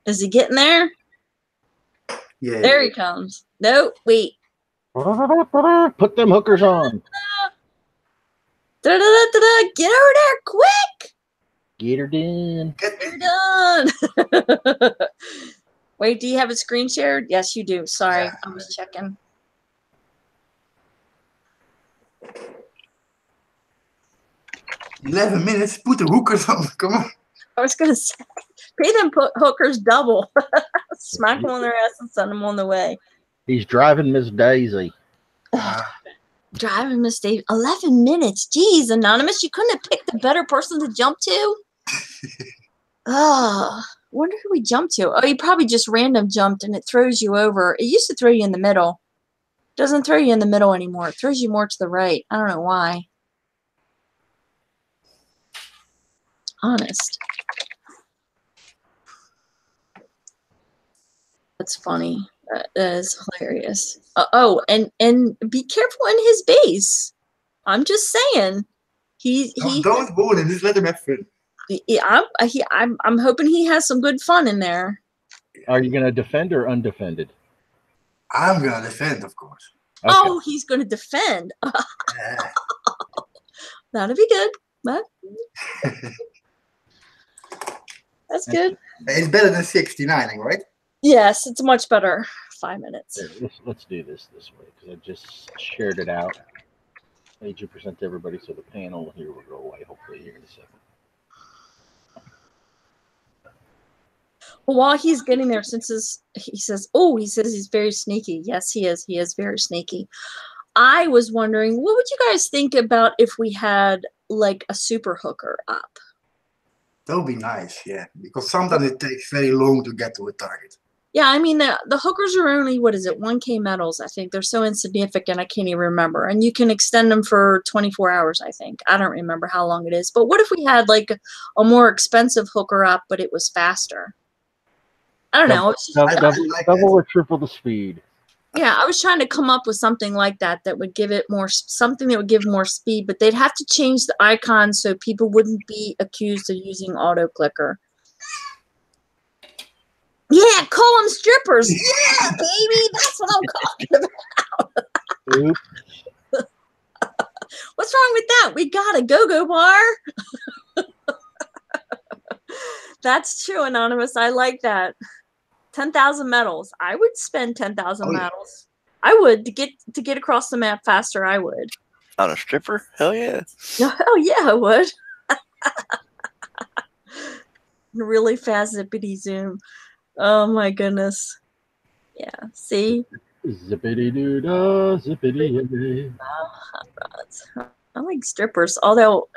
[SPEAKER 4] Is he getting there?
[SPEAKER 5] Yeah.
[SPEAKER 4] There he comes. No, wait.
[SPEAKER 1] Put them hookers on.
[SPEAKER 4] Da-da-da-da-da. Get over there quick.
[SPEAKER 1] Get her done.
[SPEAKER 4] You're done. Wait, do you have a screen shared? Yes, you do. Sorry,
[SPEAKER 5] Yeah.
[SPEAKER 4] I was checking.
[SPEAKER 5] $11 minutes. Put the hookers on. Come on.
[SPEAKER 4] I was going to say, pay them hookers double. Smack them on their ass and send them on the way.
[SPEAKER 1] He's driving Miss Daisy.
[SPEAKER 4] Driving Miss Daisy. 11 minutes. Jeez, Anonymous, you couldn't have picked a better person to jump to? Wonder who we jumped to. Oh, you probably just random jumped and it throws you over. It used to throw you in the middle. It doesn't throw you in the middle anymore. It throws you more to the right. I don't know why. Honest. That's funny. That is hilarious. And be careful in his base. I'm just saying.
[SPEAKER 5] Don't warn him. Just let him have fun.
[SPEAKER 4] I'm hoping he has some good fun in there.
[SPEAKER 1] Are you going to defend or undefended?
[SPEAKER 5] I'm gonna defend, of course.
[SPEAKER 1] Okay.
[SPEAKER 4] Oh, he's going to defend.
[SPEAKER 5] Yeah.
[SPEAKER 4] That'll be good. But that's good.
[SPEAKER 5] It's better than 69, right?
[SPEAKER 4] Yes, it's much better. 5 minutes.
[SPEAKER 1] Here, let's do this way because I just shared it out. Made you present to everybody, so the panel here will go away hopefully here in a second.
[SPEAKER 4] Well, while he's getting there, he says he's very sneaky. Yes, he is. He is very sneaky. I was wondering, what would you guys think about if we had like a super hooker up?
[SPEAKER 5] That would be nice, yeah. Because sometimes it takes very long to get to a target.
[SPEAKER 4] Yeah, I mean, the hookers are only, 1K medals, I think. They're so insignificant, I can't even remember. And you can extend them for 24 hours, I think. I don't remember how long it is. But what if we had, like, a more expensive hooker up, but it was faster? I don't know.
[SPEAKER 1] Double or triple the speed.
[SPEAKER 4] Yeah, I was trying to come up with something like that would give it something that would give more speed. But they'd have to change the icon so people wouldn't be accused of using auto-clicker. Yeah, call them strippers. Yeah, baby, that's what I'm talking about. What's wrong with that? We got a go-go bar. That's true, Anonymous. I like that. 10,000 medals. I would spend 10,000 medals. I would to get across the map faster. I would.
[SPEAKER 3] On a stripper? Hell yeah.
[SPEAKER 4] Oh yeah, I would. Really fast zippity zoom. Oh my goodness. Yeah. See?
[SPEAKER 1] Zippity doo dah, zippity.
[SPEAKER 4] I like strippers. Although,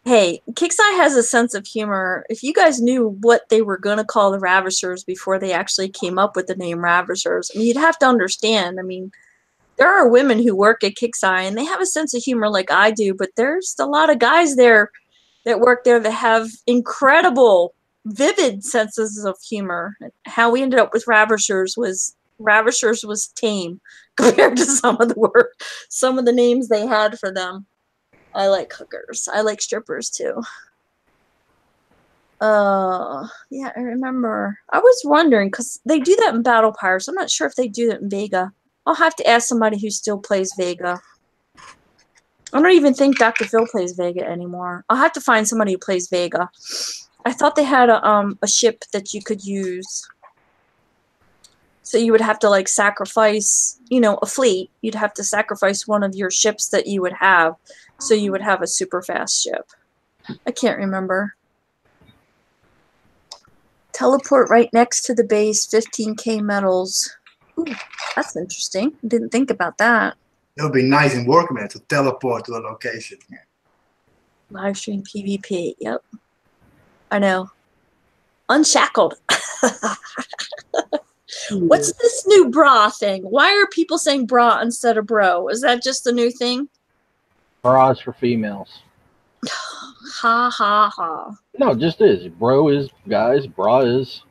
[SPEAKER 4] hey, Kickseye has a sense of humor. If you guys knew what they were going to call the Ravishers before they actually came up with the name Ravishers, I mean, you'd have to understand. I mean, there are women who work at Kickseye and they have a sense of humor like I do, but there's a lot of guys there that work there that have incredible, vivid senses of humor. How we ended up with Ravishers was tame compared to some of the names they had for them. I like hookers. I like strippers too. Yeah, I remember. I was wondering because they do that in Battle Pirates. I'm not sure if they do that in Vega. I'll have to ask somebody who still plays Vega. I don't even think Dr. Phil plays Vega anymore. I'll have to find somebody who plays Vega. I thought they had a ship that you could use. So you would have to like sacrifice, a fleet. You'd have to sacrifice one of your ships that you would have. So you would have a super fast ship. I can't remember. Teleport right next to the base, 15K medals. Ooh, that's interesting. Didn't think about that.
[SPEAKER 5] It would be nice in Workman to teleport to a location. Yeah.
[SPEAKER 4] Live stream PvP. Yep. I know. Unshackled. What's this new bra thing? Why are people saying bra instead of bro? Is that just a new thing?
[SPEAKER 1] Bras for females.
[SPEAKER 4] Ha ha ha.
[SPEAKER 1] No, just is. Bro is guys, bra is.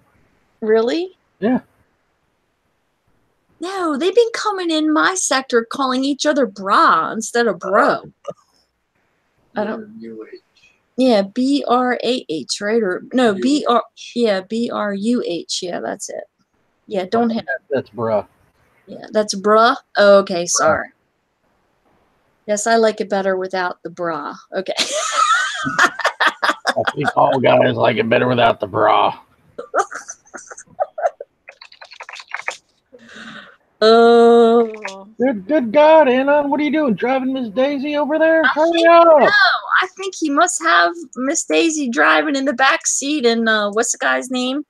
[SPEAKER 4] Really?
[SPEAKER 1] Yeah.
[SPEAKER 4] No, they've been coming in my sector calling each other bra instead of bro. I don't. Yeah, B-R-A-H, right? Or no, B-R. Yeah, B-R-U-H. Yeah, that's it. Yeah, don't have.
[SPEAKER 1] That's bruh.
[SPEAKER 4] Yeah, that's bruh. Oh, okay, sorry. Yes, I like it better without the bra. Okay.
[SPEAKER 1] I think all guys like it better without the bra.
[SPEAKER 4] Oh.
[SPEAKER 1] Good God, Anna. What are you doing? Driving Miss Daisy over there? Hurry up.
[SPEAKER 4] No, I think he must have Miss Daisy driving in the back seat and what's the guy's name?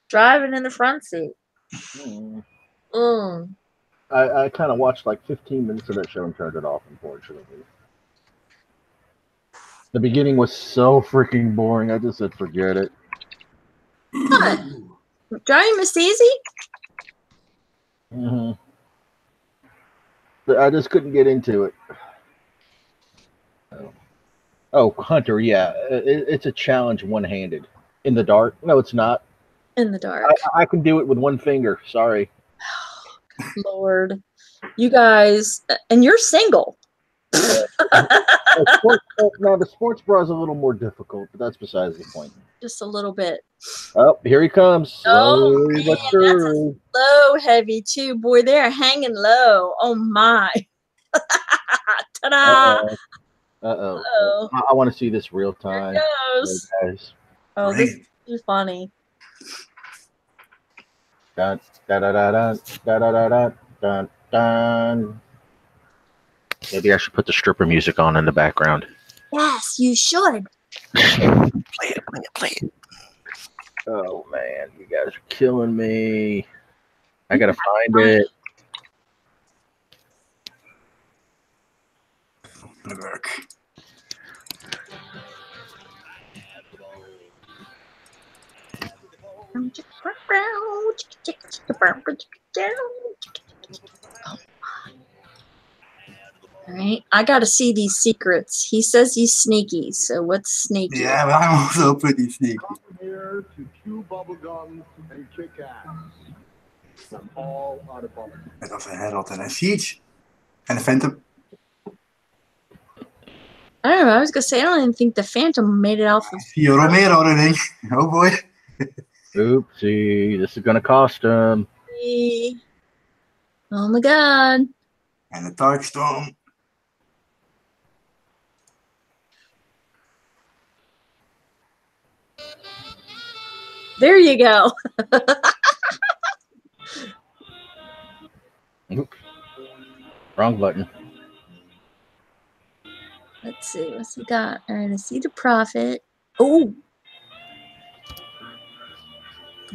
[SPEAKER 4] Driving in the front seat.
[SPEAKER 1] I kind of watched like 15 minutes of that show and turned it off, unfortunately. The beginning was so freaking boring. I just said, forget it.
[SPEAKER 4] What? Johnny Miss Daisy?
[SPEAKER 1] Mm-hmm. I just couldn't get into it. Oh, Hunter, yeah. It's a challenge one-handed. In the dark? No, it's not.
[SPEAKER 4] In the dark.
[SPEAKER 1] I can do it with one finger. Sorry.
[SPEAKER 4] Lord. You guys, and you're single.
[SPEAKER 1] Now, the sports bra is a little more difficult, but that's besides the point.
[SPEAKER 4] Just a little bit.
[SPEAKER 1] Oh, here he comes.
[SPEAKER 4] Oh,
[SPEAKER 1] Slowly
[SPEAKER 4] man,
[SPEAKER 1] but surely.
[SPEAKER 4] Low heavy too. Boy, they're hanging low. Oh, my. Ta-da.
[SPEAKER 1] Uh-oh. I want to see this real time.
[SPEAKER 4] There it goes.
[SPEAKER 1] Hey, guys.
[SPEAKER 4] Oh, this is funny.
[SPEAKER 1] Dun, dun, dun, dun, dun, dun, dun, dun, dun. Maybe I should put the stripper music on in the background.
[SPEAKER 4] Yes, you should.
[SPEAKER 3] Play it.
[SPEAKER 1] Oh, man. You guys are killing me. I got to find it.
[SPEAKER 5] Work.
[SPEAKER 4] All right, I got to see these secrets. He says he's sneaky, so what's sneaky?
[SPEAKER 5] Yeah, but I'm also pretty sneaky.
[SPEAKER 6] Here to chew bubblegum and kick ass. I'm all out of bubble.
[SPEAKER 5] Met als een Herald en een Siege. En een Phantom.
[SPEAKER 4] I don't know. I was gonna say I don't even think the Phantom made it out.
[SPEAKER 5] Zie Romero erin. Oh boy.
[SPEAKER 1] Oopsie. This is going to cost him.
[SPEAKER 4] Oh my god.
[SPEAKER 5] En de Darkstorm.
[SPEAKER 4] There you go.
[SPEAKER 1] Oops. Wrong button.
[SPEAKER 4] Let's see. What's he got? All right, I see the Prophet. Oh.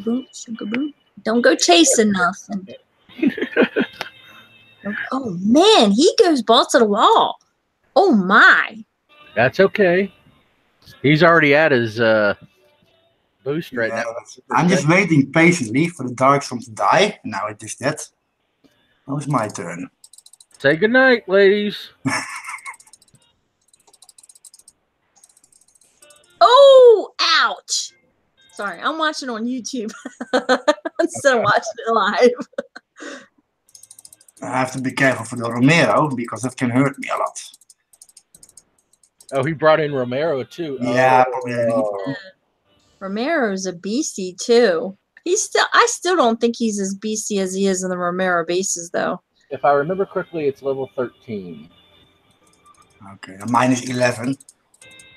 [SPEAKER 4] Boom, boom. Don't go chasing nothing. Oh, man. He goes balls to the wall. Oh, my.
[SPEAKER 1] That's okay. He's already at his boost right now.
[SPEAKER 5] I'm just waiting patiently for the Darkstorm to die. Now it is dead. Now it's my turn.
[SPEAKER 1] Say goodnight, ladies.
[SPEAKER 4] Oh, ouch. Sorry, I'm watching on YouTube instead of watching it live.
[SPEAKER 5] I have to be careful for the Romero because that can hurt me a lot.
[SPEAKER 1] Oh, he brought in Romero too.
[SPEAKER 5] Yeah,
[SPEAKER 4] Romero's a beastie too. I still don't think he's as beastie as he is in the Romero bases though.
[SPEAKER 1] If I remember correctly, it's level 13.
[SPEAKER 5] Okay, mine is 11.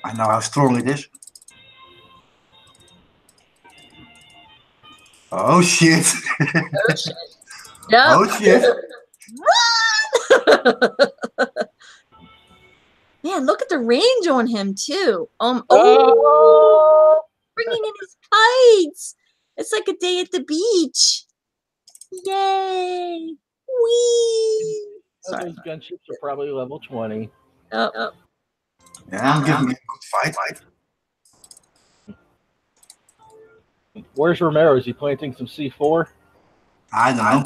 [SPEAKER 5] I know how strong it is. Oh shit.
[SPEAKER 4] Oh shit. Yep.
[SPEAKER 5] Oh shit.
[SPEAKER 4] Run! Man, look at the range on him too. Bringing in his kites. It's like a day at the beach. Yay! Whee! Sorry.
[SPEAKER 1] Those gunships are probably level 20.
[SPEAKER 4] Oh.
[SPEAKER 5] Yeah, I'm giving it a good fight.
[SPEAKER 1] Where's Romero? Is he planting some C4?
[SPEAKER 5] I don't know.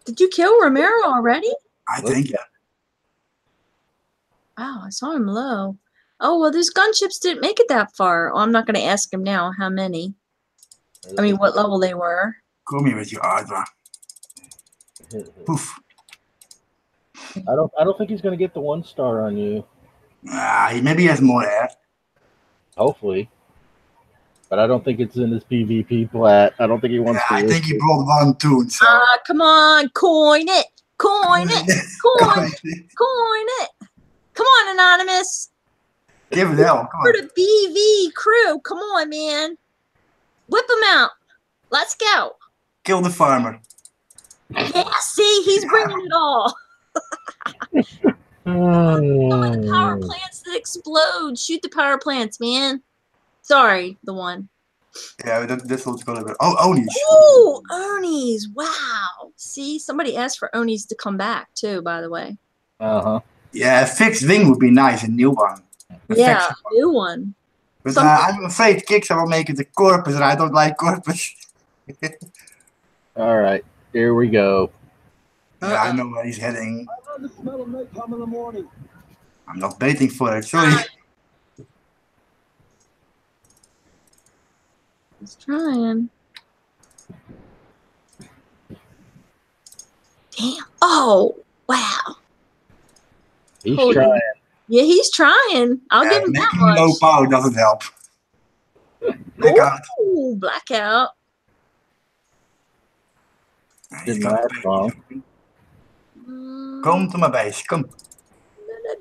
[SPEAKER 4] Did you kill Romero already?
[SPEAKER 5] I think, yeah.
[SPEAKER 4] Wow, I saw him low. Oh, well, those gunships didn't make it that far. Oh, I'm not going to ask him now how many. I mean, what level they were.
[SPEAKER 5] Come here with your Ardra. Poof.
[SPEAKER 1] I don't think he's going to get the 1-star on you.
[SPEAKER 5] Maybe he has more air.
[SPEAKER 1] Hopefully. But I don't think it's in his PvP plat. I don't think he wants to.
[SPEAKER 5] I think he brought 1 too. So.
[SPEAKER 4] Come on, coin it. Coin it. Coin it. Come on, Anonymous.
[SPEAKER 5] Give it hell. Come on.
[SPEAKER 4] For the BV crew. Come on, man. Whip him out. Let's go.
[SPEAKER 5] Kill the farmer.
[SPEAKER 4] Yeah, see, he's bringing it all. Some of the power plants that explode. Shoot the power plants, man. Sorry, the one.
[SPEAKER 5] Yeah, that's what's gonna be. Oh, Oni's.
[SPEAKER 4] Ooh, Oni's. Wow. See, somebody asked for Oni's to come back too, by the way.
[SPEAKER 1] Uh-huh.
[SPEAKER 5] Yeah, a fixed wing would be nice, a new one. A
[SPEAKER 4] Yeah,
[SPEAKER 5] fixed one.
[SPEAKER 4] new one.
[SPEAKER 5] But I'm afraid Kicks will make it a corpus, and I don't like corpus.
[SPEAKER 1] All right, here we go.
[SPEAKER 5] Yeah, I know where he's heading.
[SPEAKER 6] I love the smell of napalm in the morning.
[SPEAKER 5] I'm not baiting for it, sorry.
[SPEAKER 4] He's trying. Damn. Oh, wow.
[SPEAKER 1] He's
[SPEAKER 4] Holy-
[SPEAKER 1] trying.
[SPEAKER 4] Yeah, he's trying. I'll give him that
[SPEAKER 5] Making low
[SPEAKER 4] much.
[SPEAKER 5] power doesn't help. Blackout.
[SPEAKER 4] Ooh, blackout.
[SPEAKER 1] Didn't last long.
[SPEAKER 5] Come to my base, come.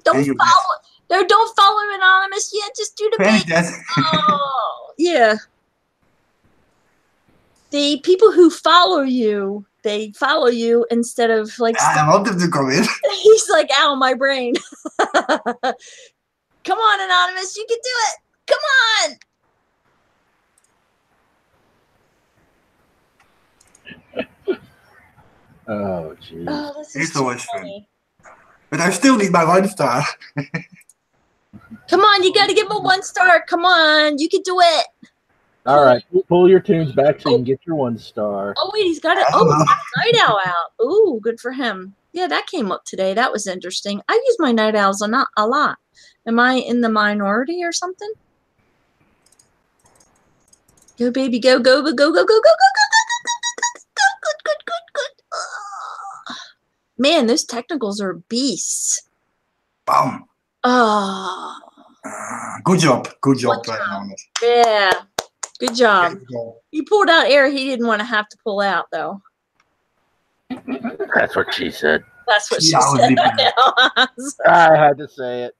[SPEAKER 4] Don't
[SPEAKER 5] And you
[SPEAKER 4] follow. No, don't follow him, Anonymous. Yeah, just do the
[SPEAKER 5] finish
[SPEAKER 4] bait.
[SPEAKER 5] that.
[SPEAKER 4] Oh, yeah. The people who follow you, they follow you instead of like.
[SPEAKER 5] I want him to come in.
[SPEAKER 4] He's like, ow, my brain. Come on, Anonymous, you can do it. Come on.
[SPEAKER 1] Oh, jeez.
[SPEAKER 4] Oh, this
[SPEAKER 5] He's
[SPEAKER 4] is too
[SPEAKER 5] always fun.
[SPEAKER 4] funny.
[SPEAKER 5] But I still need my 1 star.
[SPEAKER 4] Come on, you got to give him a 1 star. Come on, you can do it.
[SPEAKER 1] All right, pull your tunes back so you can get your 1 star.
[SPEAKER 4] Oh wait, he's got it. Oh, he's got a night owl out. Ooh, good for him. Yeah, that came up today. That was interesting. I use my night owls a lot. Am I in the minority or something? Go, baby, go, go, go, go, go, go, go, go, go, go, good. Man, those technicals are beasts.
[SPEAKER 5] Bam.
[SPEAKER 4] Oh,
[SPEAKER 5] Good job. Good job.
[SPEAKER 4] Good job.
[SPEAKER 5] Anonymous.
[SPEAKER 4] yeah. Good job.
[SPEAKER 5] Good goal.
[SPEAKER 4] You pulled out air he didn't want to have to pull out, though.
[SPEAKER 1] That's what she said.
[SPEAKER 4] That's what she
[SPEAKER 5] Yeah, I was
[SPEAKER 4] said.
[SPEAKER 5] leaving
[SPEAKER 1] I had to say it.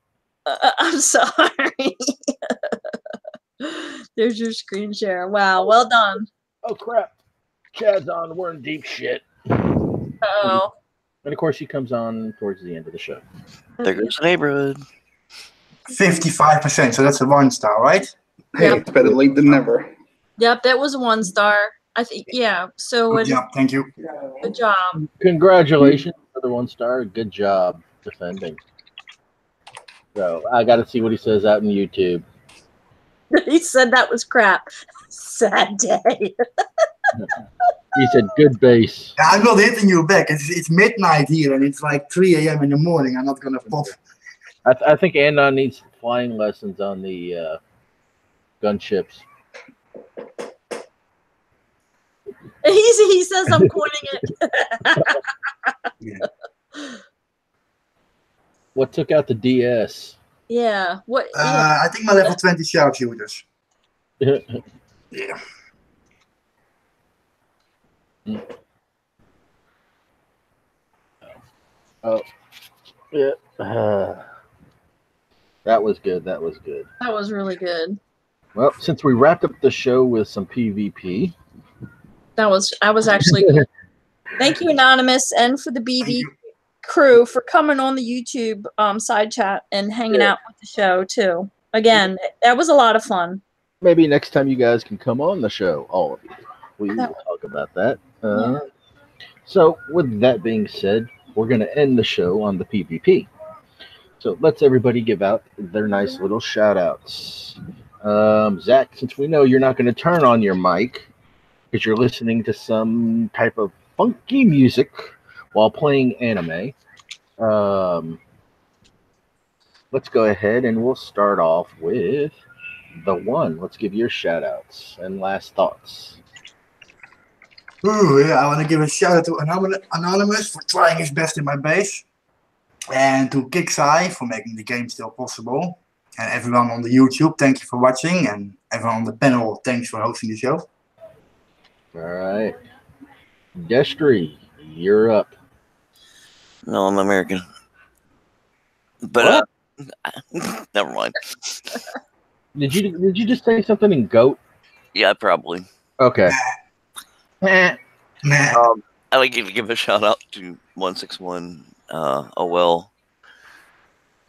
[SPEAKER 4] I'm sorry. There's your screen share. Wow, well done.
[SPEAKER 1] Oh, crap. Chad's on. We're in deep shit.
[SPEAKER 4] Uh-oh.
[SPEAKER 1] And, of course, he comes on towards the end of the show.
[SPEAKER 3] There goes the neighborhood.
[SPEAKER 5] 55%, so that's a 1 star, right?
[SPEAKER 7] Hey,
[SPEAKER 4] Yep.
[SPEAKER 7] it's better late than never.
[SPEAKER 4] Yep, that was a 1 star. I think, yeah. So
[SPEAKER 5] Good job, thank you.
[SPEAKER 4] good job.
[SPEAKER 1] Congratulations for the 1 star. Good job defending. So I got to see what he says out in YouTube.
[SPEAKER 4] He said that was crap. Sad day.
[SPEAKER 1] He said, good base.
[SPEAKER 5] Yeah, I'm not hitting you back. It's midnight here and it's like 3 a.m. in the morning. I'm not gonna pop.
[SPEAKER 1] I think Andon needs flying lessons on the gunships.
[SPEAKER 4] He says I'm coining it.
[SPEAKER 5] Yeah.
[SPEAKER 1] What took out the DS?
[SPEAKER 4] Yeah. What? Yeah.
[SPEAKER 5] I think my level 20 sharpshooters. Yeah.
[SPEAKER 1] Oh, yeah. That was good. That was good.
[SPEAKER 4] That was really good.
[SPEAKER 1] Well, since we wrapped up the show with some PvP,
[SPEAKER 4] I was actually good. Thank you, Anonymous, and for the BB crew for coming on the YouTube side chat and hanging out with the show too. Again, that was a lot of fun.
[SPEAKER 1] maybe next time you guys can come on the show, all of you. We will talk about that. So, with that being said, we're going to end the show on the PvP. So, let's everybody give out their nice little shout-outs. Zach, since we know you're not going to turn on your mic because you're listening to some type of funky music while playing anime, let's go ahead and we'll start off with the one. Let's give your shout-outs and last thoughts.
[SPEAKER 5] Ooh, yeah, I want to give a shout out to Anonymous for trying his best in my base, and to Kixai for making the game still possible, and everyone on the YouTube, thank you for watching, and everyone on the panel, thanks for hosting the show.
[SPEAKER 1] All right. Destry, you're up.
[SPEAKER 3] No, I'm American. But never mind.
[SPEAKER 1] Did you just say something in goat?
[SPEAKER 3] Yeah, probably.
[SPEAKER 1] Okay.
[SPEAKER 5] Nah.
[SPEAKER 3] I'd like to give a shout out to 161. Well,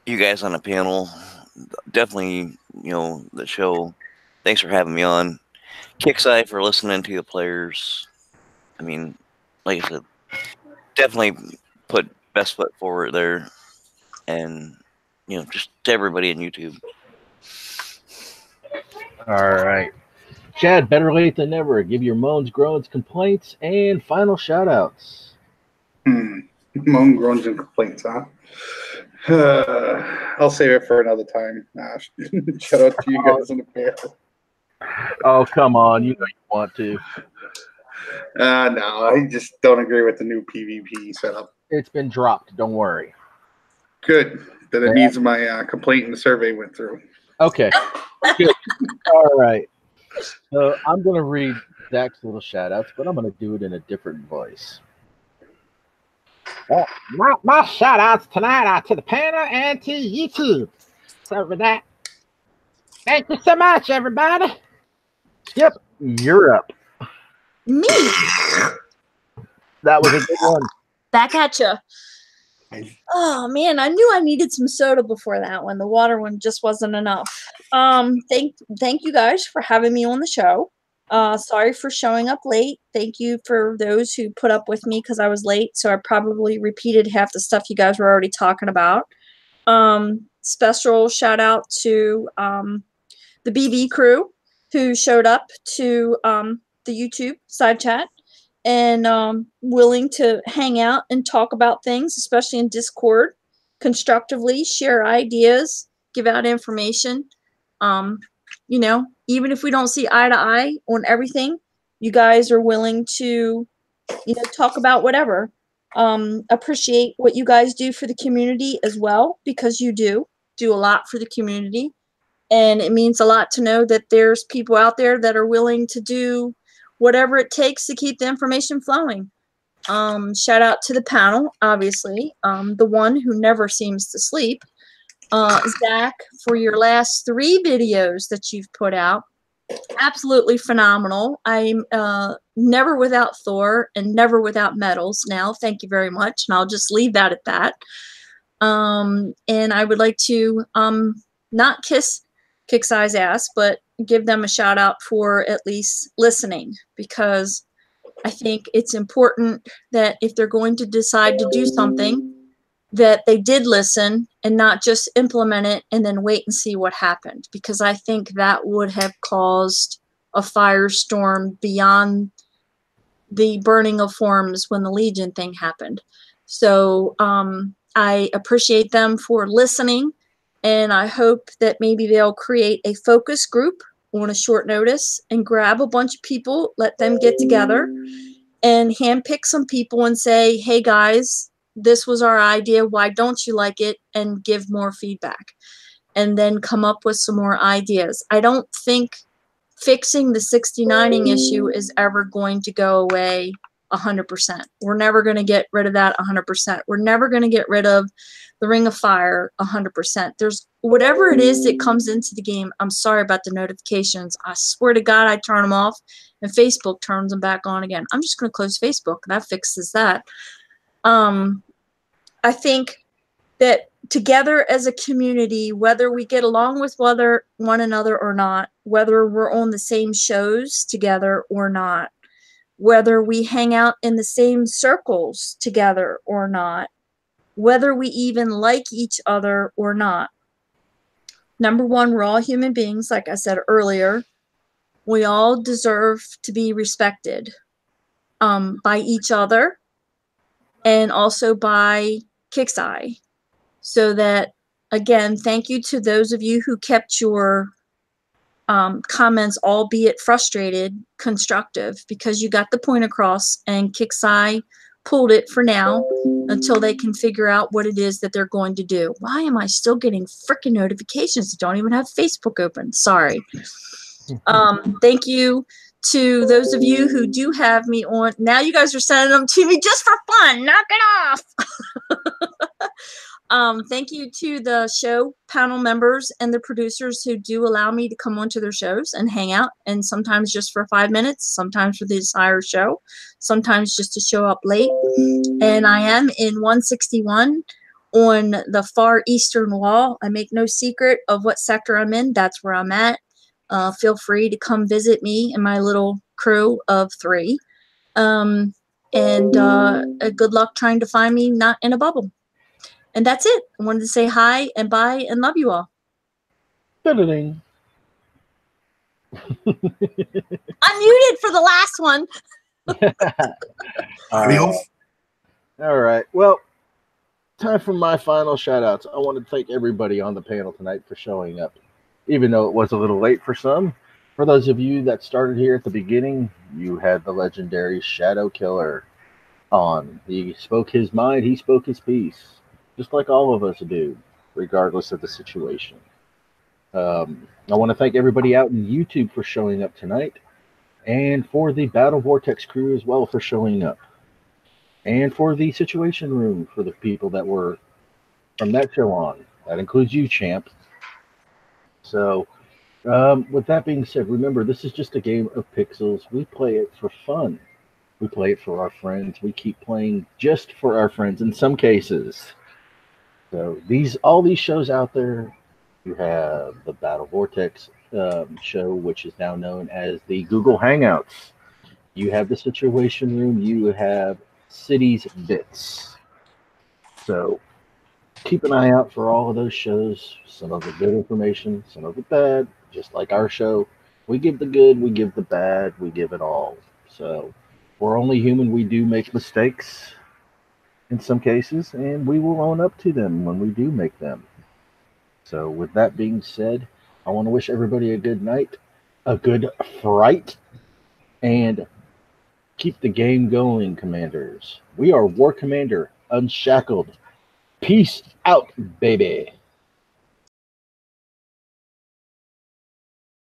[SPEAKER 3] you guys on the panel, definitely, the show. Thanks for having me on. Kick's Eye for listening to the players. I mean, like I said, definitely put best foot forward there. And, you know, just to everybody on YouTube.
[SPEAKER 1] All right. Chad, better late than never. Give your moans, groans, complaints, and final shout-outs.
[SPEAKER 7] Moan, groans, and complaints, huh? I'll save it for another time. Shout out to you guys in the panel.
[SPEAKER 1] Oh, come on. You know you want to.
[SPEAKER 7] No, I just don't agree with the new PvP setup.
[SPEAKER 1] It's been dropped. Don't worry.
[SPEAKER 7] Good. That it needs my complaint and the survey went through.
[SPEAKER 1] Okay. Good. All right. So I'm going to read Zach's little shout-outs, but I'm going to do it in a different voice. My shout-outs tonight are to the panel and to YouTube. So for that, thank you so much, everybody. Skip, you're up.
[SPEAKER 4] Me.
[SPEAKER 1] That was a good one.
[SPEAKER 4] Back at you. Oh man, I knew I needed some soda before that one. The water one just wasn't enough. Thank you guys for having me on the show. Sorry for showing up late. Thank you for those who put up with me because I was late. So I probably repeated half the stuff you guys were already talking about. Special shout out to the BB crew who showed up to the YouTube side chat and willing to hang out and talk about things, especially in Discord, constructively, share ideas, give out information. You know, even if we don't see eye to eye on everything, you guys are willing to, you know, talk about whatever. Appreciate what you guys do for the community as well, because you do a lot for the community. And it means a lot to know that there's people out there that are willing to do whatever it takes to keep the information flowing. Shout out to the panel, obviously, the one who never seems to sleep. Zach, for your last 3 videos that you've put out, absolutely phenomenal. I'm never without Thor and never without medals now. Thank you very much. And I'll just leave that at that. And I would like to not kiss Kick's Eye's ass, but give them a shout out for at least listening, because I think it's important that if they're going to decide to do something, that they did listen and not just implement it and then wait and see what happened, because I think that would have caused a firestorm beyond the burning of forums when the Legion thing happened. So I appreciate them for listening, and I hope that maybe they'll create a focus group on a short notice and grab a bunch of people, let them get together and handpick some people and say, hey guys, this was our idea. Why don't you like it? And give more feedback, and then come up with some more ideas. I don't think fixing the 69ing issue is ever going to go away 100%. We're never going to get rid of that 100%. We're never going to get rid of the Ring of Fire 100%. There's whatever it is that comes into the game. I'm sorry about the notifications. I swear to God, I turn them off and Facebook turns them back on again. I'm just going to close Facebook. That fixes that. I think that together as a community, whether we get along with one another or not, whether we're on the same shows together or not, whether we hang out in the same circles together or not, whether we even like each other or not. Number one, we're all human beings, like I said earlier. We all deserve to be respected by each other and also by Kick's Eye. So that, again, thank you to those of you who kept your comments, albeit frustrated, constructive, because you got the point across, and Kick's Eye pulled it for now until they can figure out what it is that they're going to do. Why am I still getting freaking notifications that don't even have Facebook open? Sorry. Thank you to those of you who do have me on. Now you guys are sending them to me just for fun. Knock it off. Thank you to the show panel members and the producers who do allow me to come onto their shows and hang out, and sometimes just for 5 minutes, sometimes for the entire show, sometimes just to show up late. And I am in 161 on the far eastern wall. I make no secret of what sector I'm in. That's where I'm at. feel free to come visit me and my little crew of 3. And good luck trying to find me not in a bubble. And that's it. I wanted to say hi and bye and love you all.
[SPEAKER 1] Da-da-ding.
[SPEAKER 4] I'm muted for the last one.
[SPEAKER 1] All right. Well, time for my final shout outs. I want to thank everybody on the panel tonight for showing up, even though it was a little late for some. For those of you that started here at the beginning, you had the legendary Shadow Killer on. He spoke his mind, he spoke his piece, just like all of us do, regardless of the situation. I want to thank everybody out in YouTube for showing up tonight, and for the Battle Vortex crew as well for showing up, and for the Situation Room for the people that were from that show on. That includes you, Champ. So, with that being said, remember, this is just a game of pixels. We play it for fun. We play it for our friends. We keep playing just for our friends in some cases. So all these shows out there, you have the Battle Vortex show, which is now known as the Google Hangouts. You have the Situation Room. You have Cities Bits. So keep an eye out for all of those shows. Some of it good information, some of it bad, just like our show. We give the good, we give the bad, we give it all. So we're only human. We do make mistakes in some cases, and we will own up to them when we do make them. So with that being said, I want to wish everybody a good night, a good fright, and keep the game going, Commanders. We are War Commander Unshackled. Peace out, baby.